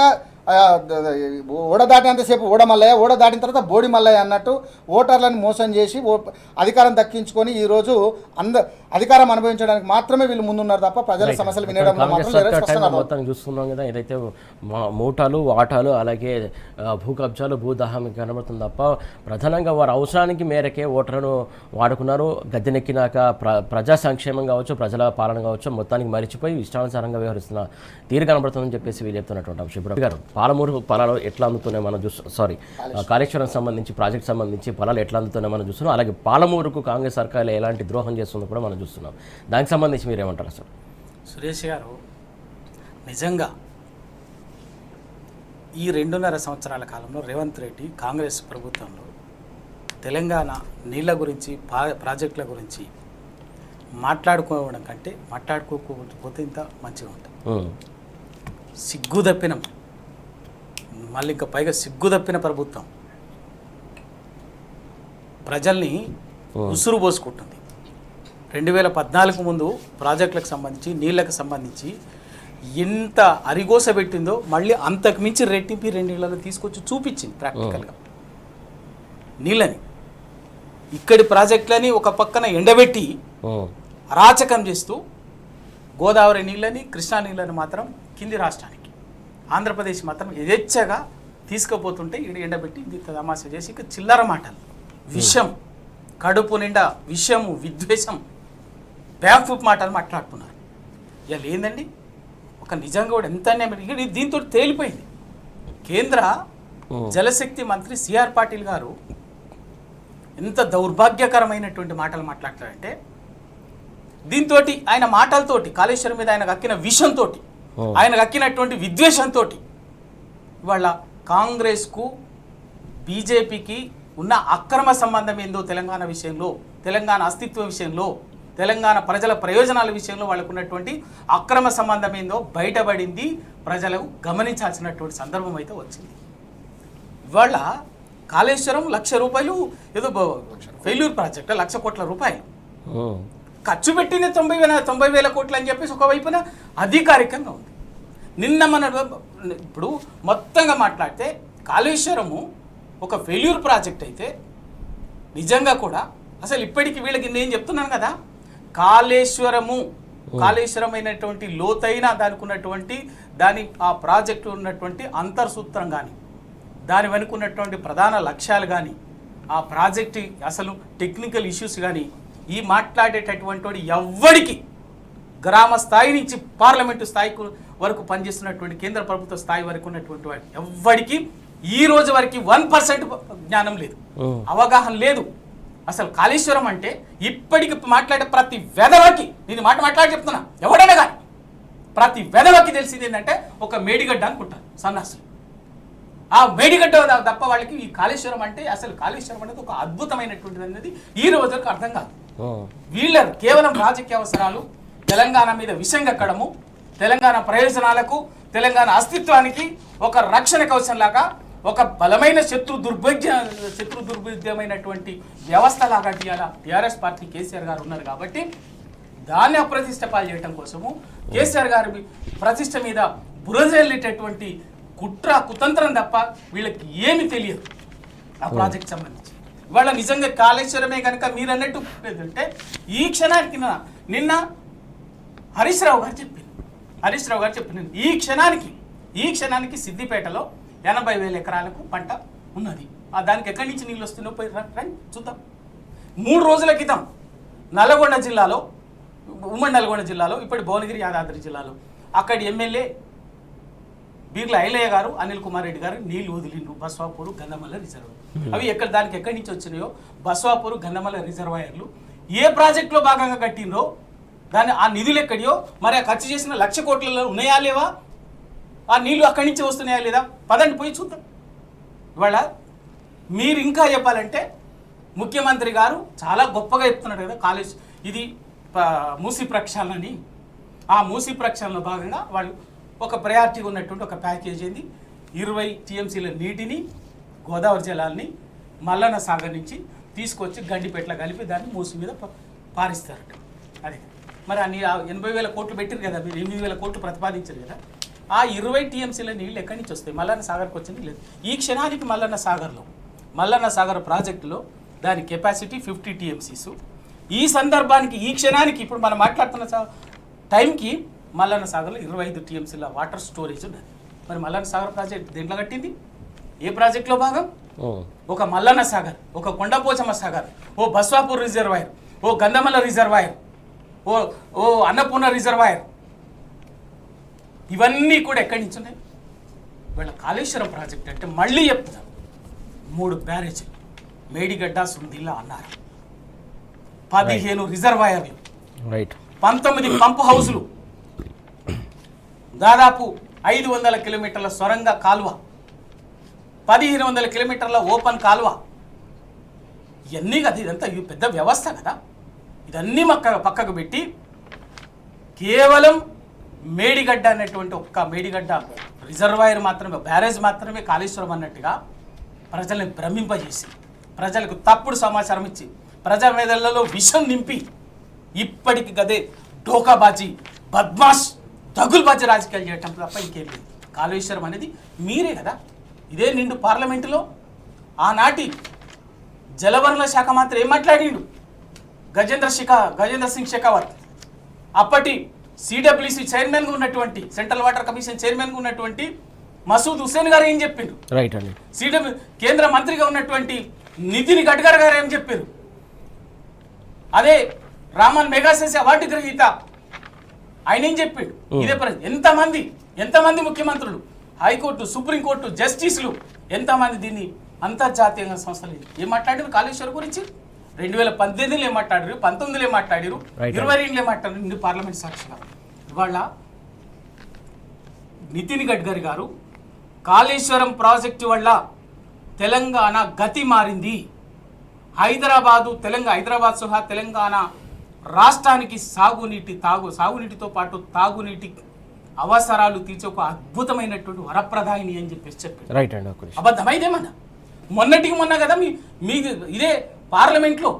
ఓడ దాటినంతసేపు ఓడ మల్లయ్య, ఓడ దాటిన తర్వాత బోడి మల్లయ్య అన్నట్టు ఓటర్లను మోసం చేసి అధికారం దక్కించుకొని ఈరోజు అధికారం అనుభవించడానికి మాత్రమే వీళ్ళు ముందున్నారు తప్ప ప్రజల సమస్యలు వినడంలో మాత్రం మొత్తం చూస్తున్నాం కదా. ఏదైతే మూటాలు వాటాలు అలాగే భూ కబ్జాలు భూదాహం కనబడుతుంది తప్ప ప్రధానంగా వారి అవసరానికి మేరకే ఓటర్లను వాడుకున్నారు. గద్దెనెక్కినాక ప్రజా సంక్షేమం కావచ్చు, ప్రజల పాలన కావచ్చు, మొత్తానికి మరిచిపోయి ఇష్టానుసారంగా వ్యవహరిస్తున్న తీరు కనబడుతుందని చెప్పేసి వీళ్ళు చెప్తున్నటువంటి అంశం. గారు పాలమూరు పొలాలు ఎట్లా అందుతున్నాయి మనం చూస్తాం, కాళేశ్వరం సంబంధించి ప్రాజెక్ట్ సంబంధించి పొలాలు ఎట్లా అందుతున్నాయి మనం చూస్తున్నాం. అలాగే పాలమూరుకు కాంగ్రెస్ సర్కార్ ఎలాంటి ద్రోహం చేస్తుందో కూడా మనం చూస్తున్నాం. దానికి సంబంధించి మీరేమంటారు అసలు? సురేష్ గారు, నిజంగా ఈ 2.5 సంవత్సరాల కాలంలో రేవంత్ రెడ్డి కాంగ్రెస్ ప్రభుత్వంలో తెలంగాణ నీళ్ళ గురించి ప్రాజెక్టుల గురించి మాట్లాడుకోవడం కంటే మాట్లాడుకోకపోతే ఇంత మంచిగా ఉంటుంది. సిగ్గు తప్పిన, మళ్ళీ ఇంకా పైగా సిగ్గు తప్పిన ప్రభుత్వం ప్రజల్ని ఉసురు పోసుకుంటుంది. 2014 ముందు ప్రాజెక్టులకు సంబంధించి నీళ్ళకు సంబంధించి ఎంత అరిగోస పెట్టిందో మళ్ళీ అంతకు మించి రెట్టింపి 2 నీళ్ళలో తీసుకొచ్చి చూపించింది ప్రాక్టికల్గా. నీళ్ళని ఇక్కడి ప్రాజెక్టులని ఒక పక్కన ఎండబెట్టి అరాచకం చేస్తూ గోదావరి నీళ్ళని కృష్ణా నీళ్ళని మాత్రం కింది రాష్ట్రానికి ఆంధ్రప్రదేశ్ మాత్రం యథేచ్ఛగా తీసుకుపోతుంటే ఇక్కడ ఎండబెట్టి ఇంత తమాషా చేసి ఇక చిల్లర మాటలు, విషం, కడుపు నిండా విషము, విద్వేషం, బ్యాక్ఫుట్ మాటలు మాట్లాడుతున్నారు. ఇవాళ ఏందండి ఒక నిజంగా కూడా ఎంత దీంతో తేలిపోయింది. కేంద్ర జలశక్తి మంత్రి సిఆర్ పాటిల్ గారు ఎంత దౌర్భాగ్యకరమైనటువంటి మాటలు మాట్లాడతారంటే, దీంతో ఆయన మాటలతోటి కాళేశ్వరం మీద ఆయన అక్కిన విషంతో, ఆయన అక్కినటువంటి విద్వేషంతో ఇవాళ కాంగ్రెస్కు బీజేపీకి ఉన్న అక్రమ సంబంధం ఏందో తెలంగాణ విషయంలో, తెలంగాణ అస్తిత్వం విషయంలో, తెలంగాణ ప్రజల ప్రయోజనాల విషయంలో వాళ్ళకు ఉన్నటువంటి అక్రమ సంబంధం ఏందో బయటపడింది. ప్రజలు గమనించాల్సినటువంటి సందర్భం అయితే వచ్చింది. ఇవాళ కాళేశ్వరం 1,00,000 రూపాయలు ఏదో ఫెయిల్యూర్ ప్రాజెక్ట్, 1,00,000 కోట్ల రూపాయలు ఖర్చు పెట్టిన 90,000 కోట్లు అని చెప్పేసి ఒకవైపున అధికారికంగా ఉంది. నిన్న మన ఇప్పుడు మొత్తంగా మాట్లాడితే కాళేశ్వరము ఒక ఫెయిల్యూర్ ప్రాజెక్ట్ అయితే నిజంగా కూడా అసలు ఇప్పటికీ వీళ్ళకి నేను చెప్తున్నాను కదా, కాళేశ్వరమైనటువంటి లోతైన దానికి ఉన్నటువంటి ఆ ప్రాజెక్టు ఉన్నటువంటి అంతర్సూత్రం కానీ, దాని వెనుక ఉన్నటువంటి ప్రధాన లక్ష్యాలు కానీ, ఆ ప్రాజెక్టు అసలు టెక్నికల్ ఇష్యూస్ కానీ ఈ మాట్లాడేటటువంటి ఎవ్వడికి గ్రామ స్థాయి నుంచి పార్లమెంటు స్థాయి వరకు పనిచేస్తున్నటువంటి కేంద్ర ప్రభుత్వ స్థాయి వరకు ఉన్నటువంటి వాడు ఎవ్వడికి ఈ రోజు వరకు 1% జ్ఞానం లేదు, అవగాహన లేదు. అసలు కాళేశ్వరం అంటే ఇప్పటికి మాట్లాడే ప్రతి వెధవకి, నేను మాట్లాడి చెప్తున్నా, ఎవడైనా కానీ ప్రతి వెధవకి తెలిసింది ఏంటంటే ఒక మేడిగడ్డ అనుకుంటారు సన్నాసులు. ఆ మేడిగడ్డ తప్ప వాళ్ళకి ఈ కాళేశ్వరం అంటే, అసలు కాళేశ్వరం అనేది ఒక అద్భుతమైనటువంటిది అనేది ఈ రోజు వరకు అర్థం కాదు. వీళ్ళు కేవలం రాజకీయ అవసరాలు, తెలంగాణ మీద విషం కక్కడము, తెలంగాణ ప్రయోజనాలకు, తెలంగాణ అస్తిత్వానికి ఒక రక్షణ కవచంలాగా, ఒక బలమైన శత్రు దుర్భేద్యమైనటువంటి వ్యవస్థలాగా టీఆర్ఎస్ పార్టీ కేసీఆర్ గారు ఉన్నారు. కాబట్టి దాన్ని అప్రతిష్ట పాలు చేయడం కోసము కేసీఆర్ గారి ప్రతిష్ట మీద బురజల్లేటటువంటి కుట్ర కుతంత్రం తప్ప వీళ్ళకి ఏమి తెలియదు ఆ ప్రాజెక్ట్ సంబంధించి. ఇవాళ నిజంగా కాళేశ్వరమే కనుక మీరు అన్నట్టు అంటే ఈ క్షణానికి నిన్న హరీష్ రావు గారు చెప్పిన ఈ క్షణానికి సిద్దిపేటలో 80,000 ఎకరాలకు పంట ఉన్నది. దానికి ఎక్కడి నుంచి నీళ్ళు వస్తున్నాయో పోయి రండి చూద్దాం. 3 రోజుల క్రితం నల్గొండ జిల్లాలో, ఉమ్మడి నల్గొండ జిల్లాలో, ఇప్పుడు భువనగిరి యాదాద్రి జిల్లాలో అక్కడి ఎమ్మెల్యే బీర్ల ఐలయ్య గారు, అనిల్ కుమార్ రెడ్డి గారు నీళ్లు వదిలిండ్రు బస్వాపూర్ గంధమల్ల రిజర్వాయర్. అవి దానికి ఎక్కడి నుంచి వచ్చినాయో బస్వాపూర్ గంధమల్ల రిజర్వాయర్లు ఏ ప్రాజెక్టులో భాగంగా కట్టిండ్రో దాని ఆ నిధులు ఎక్కడియో మరి ఆ ఖర్చు చేసిన 1,00,000 కోట్లలో ఉన్నాయా లేవా, ఆ నీళ్లు అక్కడి నుంచి వస్తున్నాయా లేదా, పదండి పోయి చూద్దాం. ఇవాళ మీరు ఇంకా చెప్పాలంటే ముఖ్యమంత్రి గారు చాలా గొప్పగా చెప్తున్నాడు కదా కాలేజ్ ఇది మూసీ ప్రక్షాళన అని. ఆ మూసీ ప్రక్షాళనలో భాగంగా వాళ్ళు ఒక ప్రయారిటీ ఉన్నటువంటి ఒక ప్యాకేజ్ ఏంది 20 టీఎంసీల నీటిని గోదావరి జలాల్ని మల్లన్న సాగర్ నుంచి తీసుకొచ్చి గండిపేటలో కలిపి దాన్ని మూసి మీద పారిస్తారట. అది మరి అన్ని 80,000 కోట్లు పెట్టారు కదా, మీరు 8,000 కోట్లు ప్రతిపాదించారు కదా, ఆ 20 టీఎంసీల నీళ్ళు ఎక్కడి నుంచి వస్తాయి? మల్లన్న సాగర్కి వచ్చింది లేదు. ఈ క్షణానికి మల్లన్న సాగర్ ప్రాజెక్టులో దాని కెపాసిటీ 50 టీఎంసీస్. ఈ సందర్భానికి ఈ క్షణానికి ఇప్పుడు మనం మాట్లాడుతున్న టైంకి మల్లన్న సాగర్లో 25 టీఎంసీల వాటర్ స్టోరేజ్ ఉన్నది. మరి మల్లన్న సాగర్ ప్రాజెక్ట్ దేంట్లో కట్టింది? ఏ ప్రాజెక్టులో భాగం? ఒక మల్లన్న సాగర్, ఒక కొండపోచమ్మ సాగర్, ఓ బస్వాపూర్ రిజర్వాయర్, ఓ గంధమల్ల రిజర్వాయర్, ఓ అన్నపూర్ణ రిజర్వాయర్, ఇవన్నీ కూడా ఎక్కడి నుంచి ఉన్నాయి? వీళ్ళ కాళేశ్వరం ప్రాజెక్ట్ అంటే మళ్ళీ చెప్తున్నారు 3 బ్యారేజీలు, మేడిగడ్డ సుందిల్లా అన్నారు, 15 రిజర్వాయర్లు, 19 పంప్ హౌసులు, దాదాపు 500 కిలోమీటర్ల సొరంగ కాలువ, 1,500 కిలోమీటర్ల ఓపెన్ కాలువ, ఇవన్నీ కదా. ఇదంతా పెద్ద వ్యవస్థ కదా. ఇదన్నీ పక్కకు పెట్టి కేవలం మేడిగడ్డ అనేటువంటి ఒక్క మేడిగడ్డ రిజర్వాయర్ మాత్రమే, బ్యారేజ్ మాత్రమే కాళేశ్వరం అన్నట్టుగా ప్రజల్ని భ్రమింపజేసి, ప్రజలకు తప్పుడు సమాచారం ఇచ్చి, ప్రజల మెదళ్లలో విషం నింపి ఇప్పటికి గదే డోకాబాజీ, బద్మాష్, దగులుబాజీ రాజకీయాలు చేయటం తప్ప ఇంకేం లేదు. కాళేశ్వరం అనేది మీరే కదా. ఇదే నిండు పార్లమెంటులో ఆనాటి జలవనరుల శాఖ మంత్రి ఏం మాట్లాడిండు? గజేంద్ర సింగ్ షెకావత్, అప్పటి సిడబ్ల్యూసి చైర్మన్గా ఉన్నటువంటి, సెంట్రల్ వాటర్ కమిషన్ చైర్మన్గా ఉన్నటువంటి మసూద్ హుసేన్ గారు ఏం చెప్పిండ్రు? రైట్ అండి. కేంద్ర మంత్రిగా ఉన్నటువంటి నితిన్ గడ్కరీ గారు ఏం చెప్పారు? అదే రామన్ మెగాసెస్ అవార్డు గ్రహీత ఆయన ఏం చెప్పాడు? ఇదే ఎంతమంది ముఖ్యమంత్రులు, హైకోర్టు, సుప్రీంకోర్టు జస్టిస్లు, ఎంతమంది దీన్ని అంతర్జాతీయ సంస్థలు ఏం మాట్లాడారు కాళేశ్వరం గురించి? 2018లో ఏం మాట్లాడారు, 19లో ఏం మాట్లాడారు, 22లో ఏం మాట్లాడారు పార్లమెంట్ సాక్షిగా. ఇవాళ నితిన్ గడ్కరీ గారు కాళేశ్వరం ప్రాజెక్టు వల్ల తెలంగాణ గతి మారింది, హైదరాబాద్ సహా తెలంగాణ రాష్ట్రానికి సాగునీటితో పాటు తాగునీటి అవసరాలు తీర్చే ఒక అద్భుతమైనటువంటి వరప్రదాయిని అని చెప్పేసి చెప్పారు. రైట్ అండి. అబద్ధమైదేమన్నా? మొన్న కదా మీ ఇదే పార్లమెంట్లో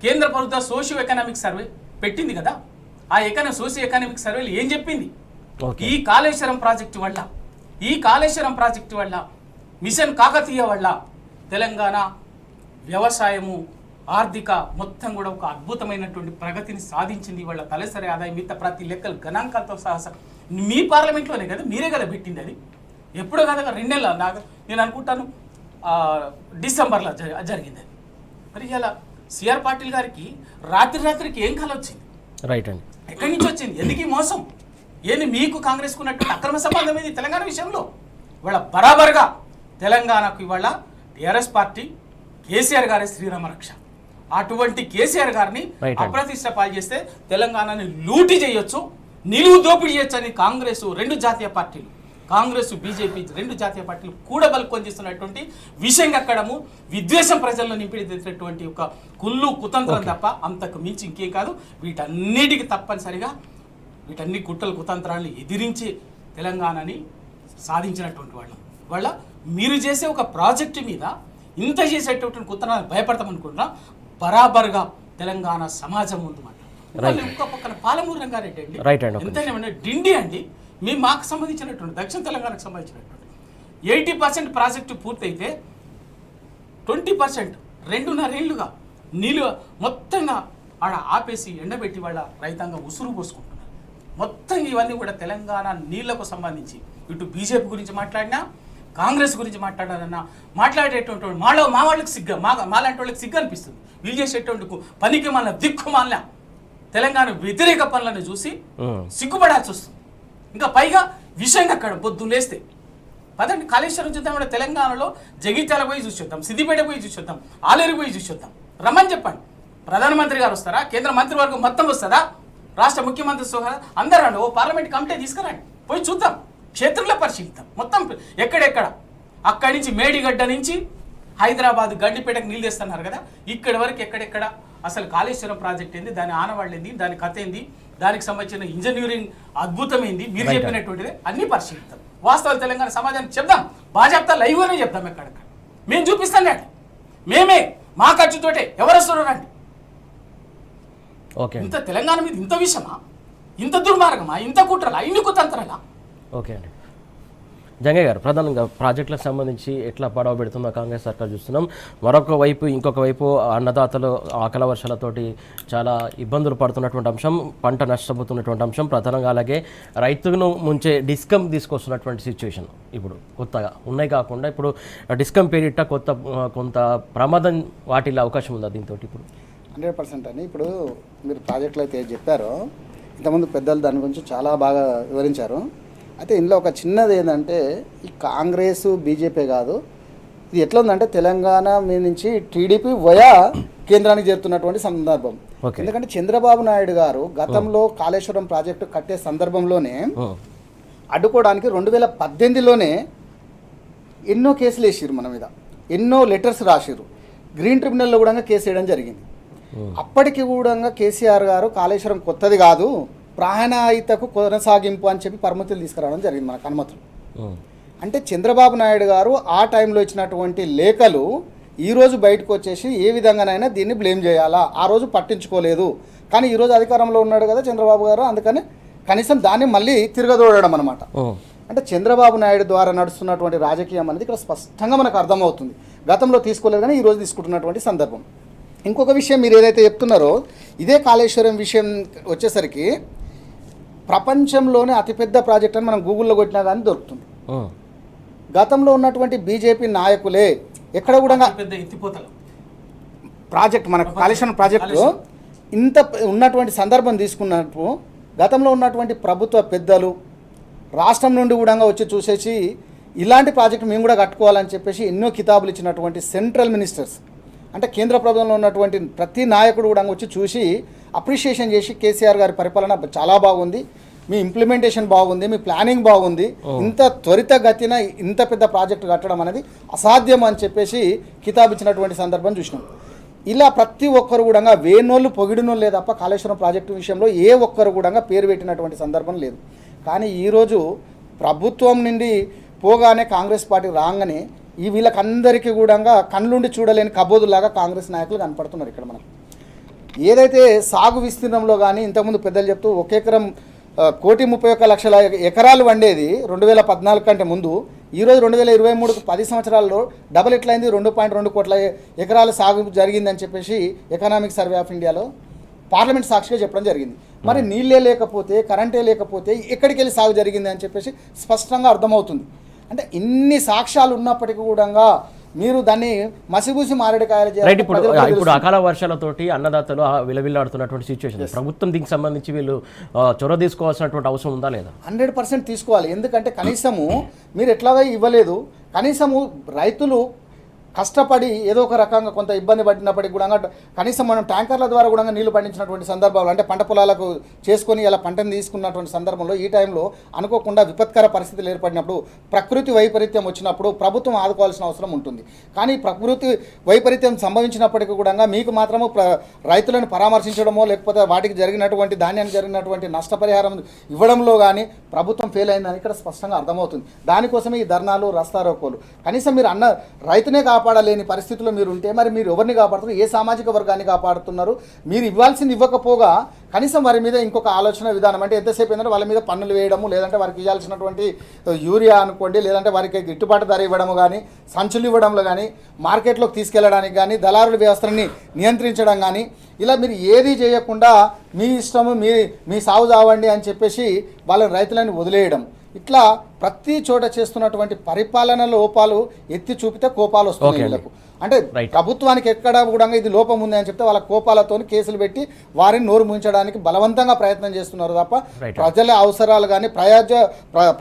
కేంద్ర ప్రభుత్వ సోషియో ఎకనామిక్ సర్వే పెట్టింది కదా. ఆ సోషియో ఎకనామిక్ సర్వేలు ఏం చెప్పింది? ఈ కాళేశ్వరం ప్రాజెక్టు వల్ల మిషన్ కాకతీయ వల్ల తెలంగాణ వ్యవసాయము, ఆర్థిక మొత్తం కూడా ఒక అద్భుతమైనటువంటి ప్రగతిని సాధించింది. వాళ్ళ తలసరి ఆదాయం మిగతా ప్రతి లెక్కలు గణాంకాలతో సహా మీ పార్లమెంట్లోనే కదా, మీరే కదా పెట్టింది. అది ఎప్పుడో కదా, 2 నెలల నేను అనుకుంటాను డిసెంబర్లో జరిగింది అది. మరి ఇలా సిఆర్ పాటిల్ గారికి రాత్రికి ఏం కల వచ్చింది? రైట్ అండి. ఎక్కడి నుంచి వచ్చింది? ఎందుకు మోసం? ఏంది మీకు కాంగ్రెస్కు ఉన్నటువంటి అక్రమ సంబంధం ఏది తెలంగాణ విషయంలో? ఇవాళ బరాబర్గా తెలంగాణకు ఇవాళ టీఆర్ఎస్ పార్టీ, కేసీఆర్ గారి శ్రీరామ రక్ష. అటువంటి కేసీఆర్ గారిని అప్రతిష్ట పాలు చేస్తే తెలంగాణని లూటీ చేయొచ్చు, నిలువు దోపిడీ చేయొచ్చు అని కాంగ్రెస్, 2 జాతీయ పార్టీలు, కాంగ్రెస్, బీజేపీ 2 జాతీయ పార్టీలు కూడా బలుకొని చేస్తున్నటువంటి విషయం ఎక్కడము విద్వేషం ప్రజల్లో నింపినటువంటి ఒక కుళ్ళు కుతంత్రం తప్ప అంతకు మించి ఇంకేం కాదు. వీటన్నిటికీ తప్పనిసరిగా వీటన్ని కుట్రలు కుతంత్రాలను ఎదిరించి తెలంగాణని సాధించినటువంటి వాళ్ళ మీరు చేసే ఒక ప్రాజెక్టు మీద ఇంత చేసేటటువంటి కుతంత్రాన్ని భయపడతామనుకుంటున్నా. బరాబర్గా తెలంగాణ సమాజం ముందు మాట్లాడుతుంది. ఇంకో పక్కన పాలమూరు రంగారెడ్డి అండి, ఎంతైనా డిండి అండి. మాకు సంబంధించినటువంటి దక్షిణ తెలంగాణకు సంబంధించినటువంటి 80% ప్రాజెక్టు పూర్తయితే 20% 2.5 ఏళ్ళుగా నీళ్ళు మొత్తంగా ఆడ ఆపేసి ఎండబెట్టి వాళ్ళ రైతాంగం ఉసురు పోసుకుంటున్నారు. మొత్తం ఇవన్నీ కూడా తెలంగాణ నీళ్లకు సంబంధించి ఇటు బీజేపీ గురించి మాట్లాడినా, కాంగ్రెస్ గురించి మాట్లాడాలన్నా మాట్లాడేటువంటి మా వాళ్ళకి సిగ్గా, మాలాంటి వాళ్ళకి సిగ్గు అనిపిస్తుంది. వీళ్ళు చేసేటువంటి పనికి మన దిక్కుమాల తెలంగాణ వ్యతిరేక పనులను చూసి సిగ్గుపడాల్సి వస్తుంది. ఇంకా పైగా విషయంగా అక్కడ పొద్దున్న లేస్తే పదండి కాళేశ్వరం చూద్దాం, తెలంగాణలో జగిత్యాల పోయి చూసొద్దాం, సిద్దిపేట పోయి చూసొద్దాం, ఆలేరు పోయి చూసొద్దాం, రమ్మని చెప్పండి. ప్రధానమంత్రి గారు వస్తారా? కేంద్ర మంత్రివర్గం మొత్తం వస్తుందా? రాష్ట్ర ముఖ్యమంత్రి సహా అందరూ రండి, ఓ పార్లమెంట్ కమిటీ తీసుకురండి, పోయి చూద్దాం, క్షేత్రంలో పరిశీలిద్దాం మొత్తం ఎక్కడెక్కడ. అక్కడి నుంచి మేడిగడ్డ నుంచి హైదరాబాద్ గండిపేటకు నీళ్ళు తెస్తున్నారు కదా, ఇక్కడి వరకు ఎక్కడెక్కడ అసలు కాళేశ్వరం ప్రాజెక్ట్ ఏంది, దాని ఆనవాళ్ళు ఏంది, దాని కథ ఏంది, దానికి సంబంధించిన ఇంజనీరింగ్ అద్భుతం ఏంది, మీరు చెప్పినటువంటిది అన్నీ పరిశీలిద్దాం. వాస్తవాలు తెలంగాణ సమాజానికి చెప్దాం, బాజాప్తా లైవ్గానే చెప్దాం. ఎక్కడెక్కడ మేము చూపిస్తాం రండి, మేమే మా ఖర్చుతోటే, ఎవరు వస్తారు రండి. ఓకే, ఇంత తెలంగాణ మీద ఇంత విషయమా, ఇంత దుర్మార్గమా, ఇంత కుట్రలా, ఇన్ని కుతంత్రాలా? ఓకే అండి. జంగయ్య గారు, ప్రధానంగా ప్రాజెక్టులకు సంబంధించి ఎట్లా పడవ పెడుతుందో కాంగ్రెస్ సర్కార్ చూస్తున్నాం. మరొక వైపు ఇంకొక వైపు అన్నదాతలు ఆకలి వర్షాలతోటి చాలా ఇబ్బందులు పడుతున్నటువంటి అంశం, పంట నష్టపోతున్నటువంటి అంశం, ప్రధానంగా అలాగే రైతులను ముంచే డిస్కమ్ తీసుకొస్తున్నటువంటి సిచ్యువేషన్ ఇప్పుడు కొత్తగా ఉన్నాయి. కాకుండా ఇప్పుడు డిస్కమ్ పేరిట కొంత ప్రమాదం వాటిల్లే అవకాశం ఉందా దీంతో? ఇప్పుడు 100% అని ఇప్పుడు మీరు ప్రాజెక్టులు అయితే చెప్పారో, ఇంతకుముందు పెద్దలు దాని గురించి చాలా బాగా వివరించారు. అయితే ఇందులో ఒక చిన్నది ఏంటంటే, ఈ కాంగ్రెస్ బీజేపీ కాదు, ఇది ఎట్లా ఉందంటే తెలంగాణ మీద నుంచి టీడీపీ వయా కేంద్రానికి చేరుతున్నటువంటి సందర్భం. ఎందుకంటే చంద్రబాబు నాయుడు గారు గతంలో కాళేశ్వరం ప్రాజెక్టు కట్టే సందర్భంలోనే అడ్డుకోవడానికి 2018లోనే ఎన్నో కేసులు వేసిరు మన మీద, ఎన్నో లెటర్స్ రాసిరు, గ్రీన్ ట్రిబ్యునల్లో కూడా కేసు వేయడం జరిగింది. అప్పటికి కూడా కేసీఆర్ గారు కాళేశ్వరం కొత్తది కాదు, ప్రాణాయితకు కొనసాగింపు అని చెప్పి పర్మితులు తీసుకురావడం జరిగింది మనకు, అనుమతులు. అంటే చంద్రబాబు నాయుడు గారు ఆ టైంలో ఇచ్చినటువంటి లేఖలు ఈరోజు బయటకు వచ్చేసి ఏ విధంగానైనా దీన్ని బ్లేమ్ చేయాలా, ఆ రోజు పట్టించుకోలేదు, కానీ ఈరోజు అధికారంలో ఉన్నాడు కదా చంద్రబాబు గారు, అందుకని కనీసం దాన్ని మళ్ళీ తిరగదోడడం అనమాట. అంటే చంద్రబాబు నాయుడు ద్వారా నడుస్తున్నటువంటి రాజకీయం అనేది ఇక్కడ స్పష్టంగా మనకు అర్థమవుతుంది. గతంలో తీసుకోలేదు కానీ ఈరోజు తీసుకుంటున్నటువంటి సందర్భం. ఇంకొక విషయం మీరు ఏదైతే చెప్తున్నారో, ఇదే కాళేశ్వరం విషయం వచ్చేసరికి ప్రపంచంలోనే అతిపెద్ద ప్రాజెక్ట్ అని మనం గూగుల్లో కొట్టినా కానీ దొరుకుతుంది. గతంలో ఉన్నటువంటి బీజేపీ నాయకులే ఎక్కడ కూడా పెద్ద ఎత్తిపోతల ప్రాజెక్ట్, మనకు కాళేశ్వరం ప్రాజెక్టు ఇంత ఉన్నటువంటి సందర్భం తీసుకున్నప్పుడు గతంలో ఉన్నటువంటి ప్రభుత్వ పెద్దలు రాష్ట్రం నుండి కూడా వచ్చి చూసేసి ఇలాంటి ప్రాజెక్టు మేము కూడా కట్టుకోవాలని చెప్పేసి ఎన్నో కితాబులు ఇచ్చినటువంటి సెంట్రల్ మినిస్టర్స్, అంటే కేంద్ర ప్రభుత్వంలో ఉన్నటువంటి ప్రతి నాయకుడు కూడా వచ్చి చూసి అప్రిషియేషన్ చేసి కేసీఆర్ గారి పరిపాలన చాలా బాగుంది, మీ ఇంప్లిమెంటేషన్ బాగుంది, మీ ప్లానింగ్ బాగుంది, ఇంత త్వరితగతిన ఇంత పెద్ద ప్రాజెక్టు కట్టడం అనేది అసాధ్యం అని చెప్పేసి కితాబు ఇచ్చినటువంటి సందర్భం చూసినాం. ఇలా ప్రతి ఒక్కరు కూడా వేనోళ్ళు పొగిడినోళ్ళే తప్ప కాళేశ్వరం ప్రాజెక్టు విషయంలో ఏ ఒక్కరు కూడా పేరు పెట్టినటువంటి సందర్భం లేదు. కానీ ఈరోజు ప్రభుత్వం నుండి పోగానే కాంగ్రెస్ పార్టీ రాగానే ఈ వీళ్ళకందరికీ కూడా కళ్ళుండి చూడలేని కబోదులాగా కాంగ్రెస్ నాయకులు కనపడుతున్నారు. ఇక్కడ మనం ఏదైతే సాగు విస్తీర్ణంలో కానీ ఇంతకుముందు పెద్దలు చెప్తూ 1 ఎకరం 1,31,00,000 ఎకరాలు వండేది 2014 కంటే ముందు, ఈరోజు 2023కు 10 సంవత్సరాల్లో డబల్ ఎట్లయింది, 2.2 కోట్ల ఎకరాలు సాగు జరిగిందని చెప్పేసి ఎకనామిక్ సర్వే ఆఫ్ ఇండియాలో పార్లమెంట్ సాక్షిగా చెప్పడం జరిగింది. మరి నీళ్ళే లేకపోతే, కరెంటే లేకపోతే ఎక్కడికి వెళ్ళి సాగు జరిగింది అని చెప్పేసి స్పష్టంగా అర్థమవుతుంది. అంటే ఇన్ని సాక్ష్యాలు ఉన్నప్పటికీ కూడా మీరు దాన్ని మసిగూసి మారేడుకాయలు చేయాలి. ఇప్పుడు అకాల వర్షాలతోటి అన్నదాతలు విలవిల్లాడుతున్నటువంటి సిచ్యువేషన్, ప్రభుత్వం దీనికి సంబంధించి వీళ్ళు చొరవ తీసుకోవాల్సినటువంటి అవసరం ఉందా లేదా? 100% తీసుకోవాలి. ఎందుకంటే కనీసము మీరు ఎట్లాగా ఇవ్వలేదు, కనీసము రైతులు కష్టపడి ఏదో ఒక రకంగా కొంత ఇబ్బంది పడినప్పటికీ కూడా కనీసం మనం ట్యాంకర్ల ద్వారా కూడా నీళ్లు పండించినటువంటి సందర్భాలు, అంటే పంట పొలాలకు చేసుకొని ఇలా పంటను తీసుకున్నటువంటి సందర్భంలో ఈ టైంలో అనుకోకుండా విపత్కర పరిస్థితులు ఏర్పడినప్పుడు, ప్రకృతి వైపరీత్యం వచ్చినప్పుడు ప్రభుత్వం ఆదుకోవాల్సిన అవసరం ఉంటుంది. కానీ ప్రకృతి వైపరీత్యం సంభవించినప్పటికీ కూడా మీకు మాత్రము రైతులను పరామర్శించడమో లేకపోతే వాటికి జరిగినటువంటి ధాన్యానికి జరిగినటువంటి నష్టపరిహారం ఇవ్వడంలో కానీ ప్రభుత్వం ఫెయిల్ అయిందని ఇక్కడ స్పష్టంగా అర్థమవుతుంది. దానికోసమే ఈ ధర్నాలు, రస్తారోకోలు. కనీసం మీరు రైతునే కాపాడలేని పరిస్థితుల్లో మీరు ఉంటే మరి మీరు ఎవరిని కాపాడుతున్నారు, ఏ సామాజిక వర్గాన్ని కాపాడుతున్నారు? మీరు ఇవ్వాల్సింది ఇవ్వకపోగా కనీసం వారి మీద ఇంకొక ఆలోచన విధానం, అంటే ఎంతసేపు ఏంటంటే వాళ్ళ మీద పన్నులు వేయడము, లేదంటే వారికి ఇవ్వాల్సినటువంటి యూరియా అనుకోండి, లేదంటే వారికి గిట్టుబాటు ధర ఇవ్వడము కానీ, సంచులు ఇవ్వడంలో కానీ, మార్కెట్లోకి తీసుకెళ్లడానికి కానీ, దళారుల వ్యవస్థని నియంత్రించడం కానీ, ఇలా మీరు ఏది చేయకుండా మీ ఇష్టము, మీ సాగు చావండి అని చెప్పేసి వాళ్ళ రైతులను వదిలేయడం, ఇట్లా ప్రతి చోట చేస్తున్నటువంటి పరిపాలన లోపాలు ఎత్తి చూపితే కోపాలు వస్తున్నాయి వీళ్ళకు. అంటే ప్రభుత్వానికి ఎక్కడ కూడా ఇది లోపం ఉంది అని చెప్తే వాళ్ళ కోపాలతో కేసులు పెట్టి వారిని నోరు ముంచడానికి బలవంతంగా ప్రయత్నం చేస్తున్నారు తప్ప ప్రజల అవసరాలు కానీ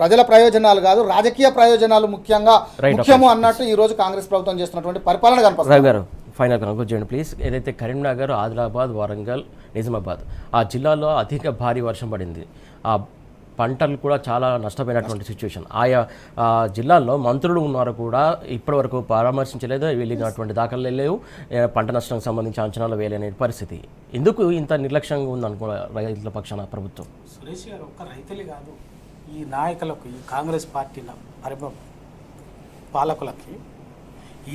ప్రజల ప్రయోజనాలు కాదు, రాజకీయ ప్రయోజనాలు ముఖ్యము అన్నట్టు ఈ రోజు కాంగ్రెస్ ప్రభుత్వం చేస్తున్నటువంటి పరిపాలన కనపడుతుంది. ఫైనల్ కనుక చేయండి ప్లీజ్. ఏదైతే కరీంనగర్, ఆదిలాబాద్, వరంగల్, నిజామాబాద్ ఆ జిల్లాల్లో అధిక భారీ వర్షం పడింది. ఆ పంటలు కూడా చాలా నష్టపోయినటువంటి సిచ్యువేషన్. ఆయా జిల్లాల్లో మంత్రులు ఉన్నారు కూడా ఇప్పటివరకు పరామర్శించలేదు, వెళ్ళినటువంటి దాఖలు లేవు. పంట నష్టానికి సంబంధించి అంచనాలు వేయలేని పరిస్థితి. ఎందుకు ఇంత నిర్లక్ష్యంగా ఉందనుకో రైతుల పక్షాన ప్రభుత్వం? సురేష్ గారు, ఒక్క రైతులే కాదు, ఈ నాయకులకు, ఈ కాంగ్రెస్ పార్టీ పాలకులకి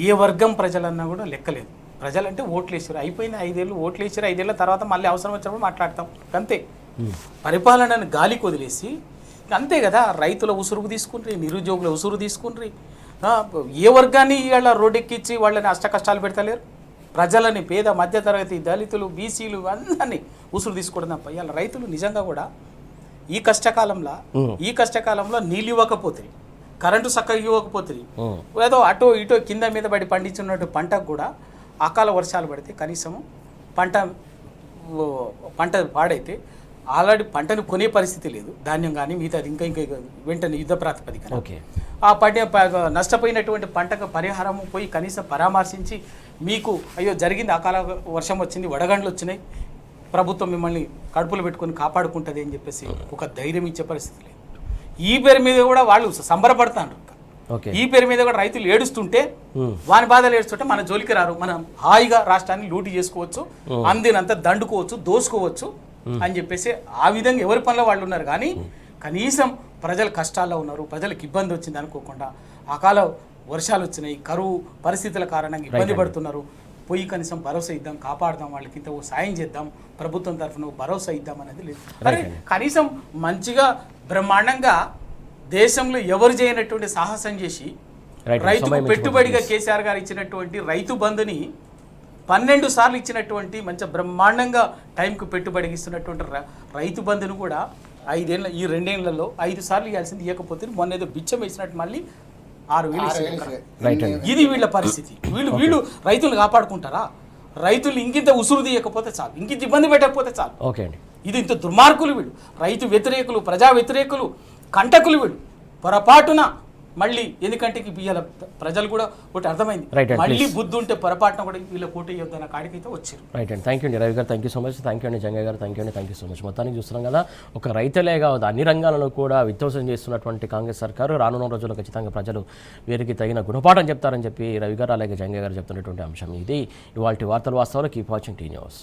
ఏ వర్గం ప్రజలన్నా కూడా లెక్కలేదు. ప్రజలంటే ఓట్లు వేసారు, అయిపోయింది 5 ఏళ్ళు ఓట్లు వేసారు, 5 ఏళ్ళ తర్వాత మళ్ళీ అవసరం వచ్చినప్పుడు మాట్లాడతాం అంతే. పరిపాలనను గాలికి వదిలేసి అంతే కదా. రైతుల ఉసురు తీసుకుండ్రి, నిరుద్యోగుల ఉసురు తీసుకుండ్రి, ఏ వర్గాన్ని ఇవాళ రోడ్డెక్కించి వాళ్ళని అష్ట కష్టాలు పెడతలేరు. ప్రజలని, పేద మధ్యతరగతి, దళితులు, బీసీలు అందరినీ ఉసురు తీసుకోవడం తప్ప ఇవాళ రైతులు నిజంగా కూడా ఈ కష్టకాలంలో నీళ్ళు ఇవ్వకపోతే, కరెంటు చక్కగా ఇవ్వకపోతే, ఏదో అటో ఇటో కింద మీద పడి పండించున్నట్టు పంటకు కూడా అకాల వర్షాలు పడితే కనీసము పంట పాడైతే ఆల్రెడీ పంటను కొనే పరిస్థితి లేదు, ధాన్యం కానీ మిగతాది ఇంకా వెంటనే యుద్ధ ప్రాతిపదికన ఆ నష్టపోయినటువంటి పంటకు పరిహారం పోయి కనీసం పరామర్శించి, మీకు అయ్యో జరిగింది, అకాల వర్షం వచ్చింది, వడగండ్లు వచ్చినాయి, ప్రభుత్వం మిమ్మల్ని కడుపులు పెట్టుకొని కాపాడుకుంటుంది అని చెప్పేసి ఒక ధైర్యం ఇచ్చే పరిస్థితి లేదు. ఈ పేరు మీద కూడా వాళ్ళు సంబరపడతారు. ఈ పేరు మీద కూడా రైతులు ఏడుస్తుంటే, వాని బాధలు ఏడుస్తుంటే మన జోలికి రారు. మనం హాయిగా రాష్ట్రాన్ని లూటీ చేసుకోవచ్చు, అందినంత దండుకోవచ్చు, దోసుకోవచ్చు అని చెప్పేసి ఆ విధంగా ఎవరి పనిలో వాళ్ళు ఉన్నారు. కానీ కనీసం ప్రజలు కష్టాల్లో ఉన్నారు, ప్రజలకు ఇబ్బంది వచ్చింది అనుకోకుండా అకాల వర్షాలు వచ్చినాయి, కరువు పరిస్థితుల కారణంగా ఇబ్బంది పడుతున్నారు, పోయి కనీసం భరోసా ఇద్దాం, కాపాడదాం, వాళ్ళకి ఇంత సాయం చేద్దాం, ప్రభుత్వం తరఫున భరోసా ఇద్దాం అనేది లేదు. అరే కనీసం మంచిగా బ్రహ్మాండంగా దేశంలో ఎవరు చేయనటువంటి సాహసం చేసి రైతుకు పెట్టుబడిగా కేసీఆర్ గారు ఇచ్చినటువంటి రైతు బంధుని 12 సార్లు ఇచ్చినటువంటి మంచి బ్రహ్మాండంగా టైంకు పెట్టుబడికి ఇస్తున్నటువంటి రైతు బంధుని కూడా 5 ఏళ్ళ ఈ 2 ఏళ్లలో 5 సార్లు ఇవ్వాల్సింది, ఇవ్వకపోతే మొన్న ఏదో బిచ్చం వేసినట్టు మళ్ళీ 6,000. ఇది వీళ్ళ పరిస్థితి. వీళ్ళు రైతులు కాపాడుకుంటారా? రైతులు ఇంకింత ఉసురు తీయకపోతే చాలు, ఇంకింత ఇబ్బంది పెట్టకపోతే చాలు. ఓకే అండి, ఇది ఇంత దుర్మార్గులు వీళ్ళు, రైతు వ్యతిరేకులు, ప్రజా వ్యతిరేకులు, కంటకులు వీళ్ళు. పొరపాటున మళ్ళీ ఎందుకంటే వీళ్ళ ప్రజలు కూడా ఒకటి అర్థమైంది, మళ్ళీ బుద్ధి ఉంటే పొరపాటున కూడా వీళ్ళ పోటీ యుద్ధన కాడికైతే వచ్చారు. రైట్ అండి, థ్యాంక్ యూ అండి రవి గారు, thank you so much. Thank you అండి జంగయ్య గారు, థ్యాంక్ యూ సో మచ్. మొత్తానికి చూస్తున్నాం కదా, ఒక రైతులే కాదు అన్ని రంగాలను కూడా విధ్వంసం చేస్తున్నటువంటి కాంగ్రెస్ సర్కారు రానున్న రోజుల్లో ఖచ్చితంగా ప్రజలు వీరికి తగిన గుణపాఠం చెప్తారని చెప్పి రవి గారు అలాగే జంగయ్య గారు చెప్తున్నటువంటి అంశం. ఇది ఇవాళ వార్తలు వాస్తవాలు. Keep watching tea news.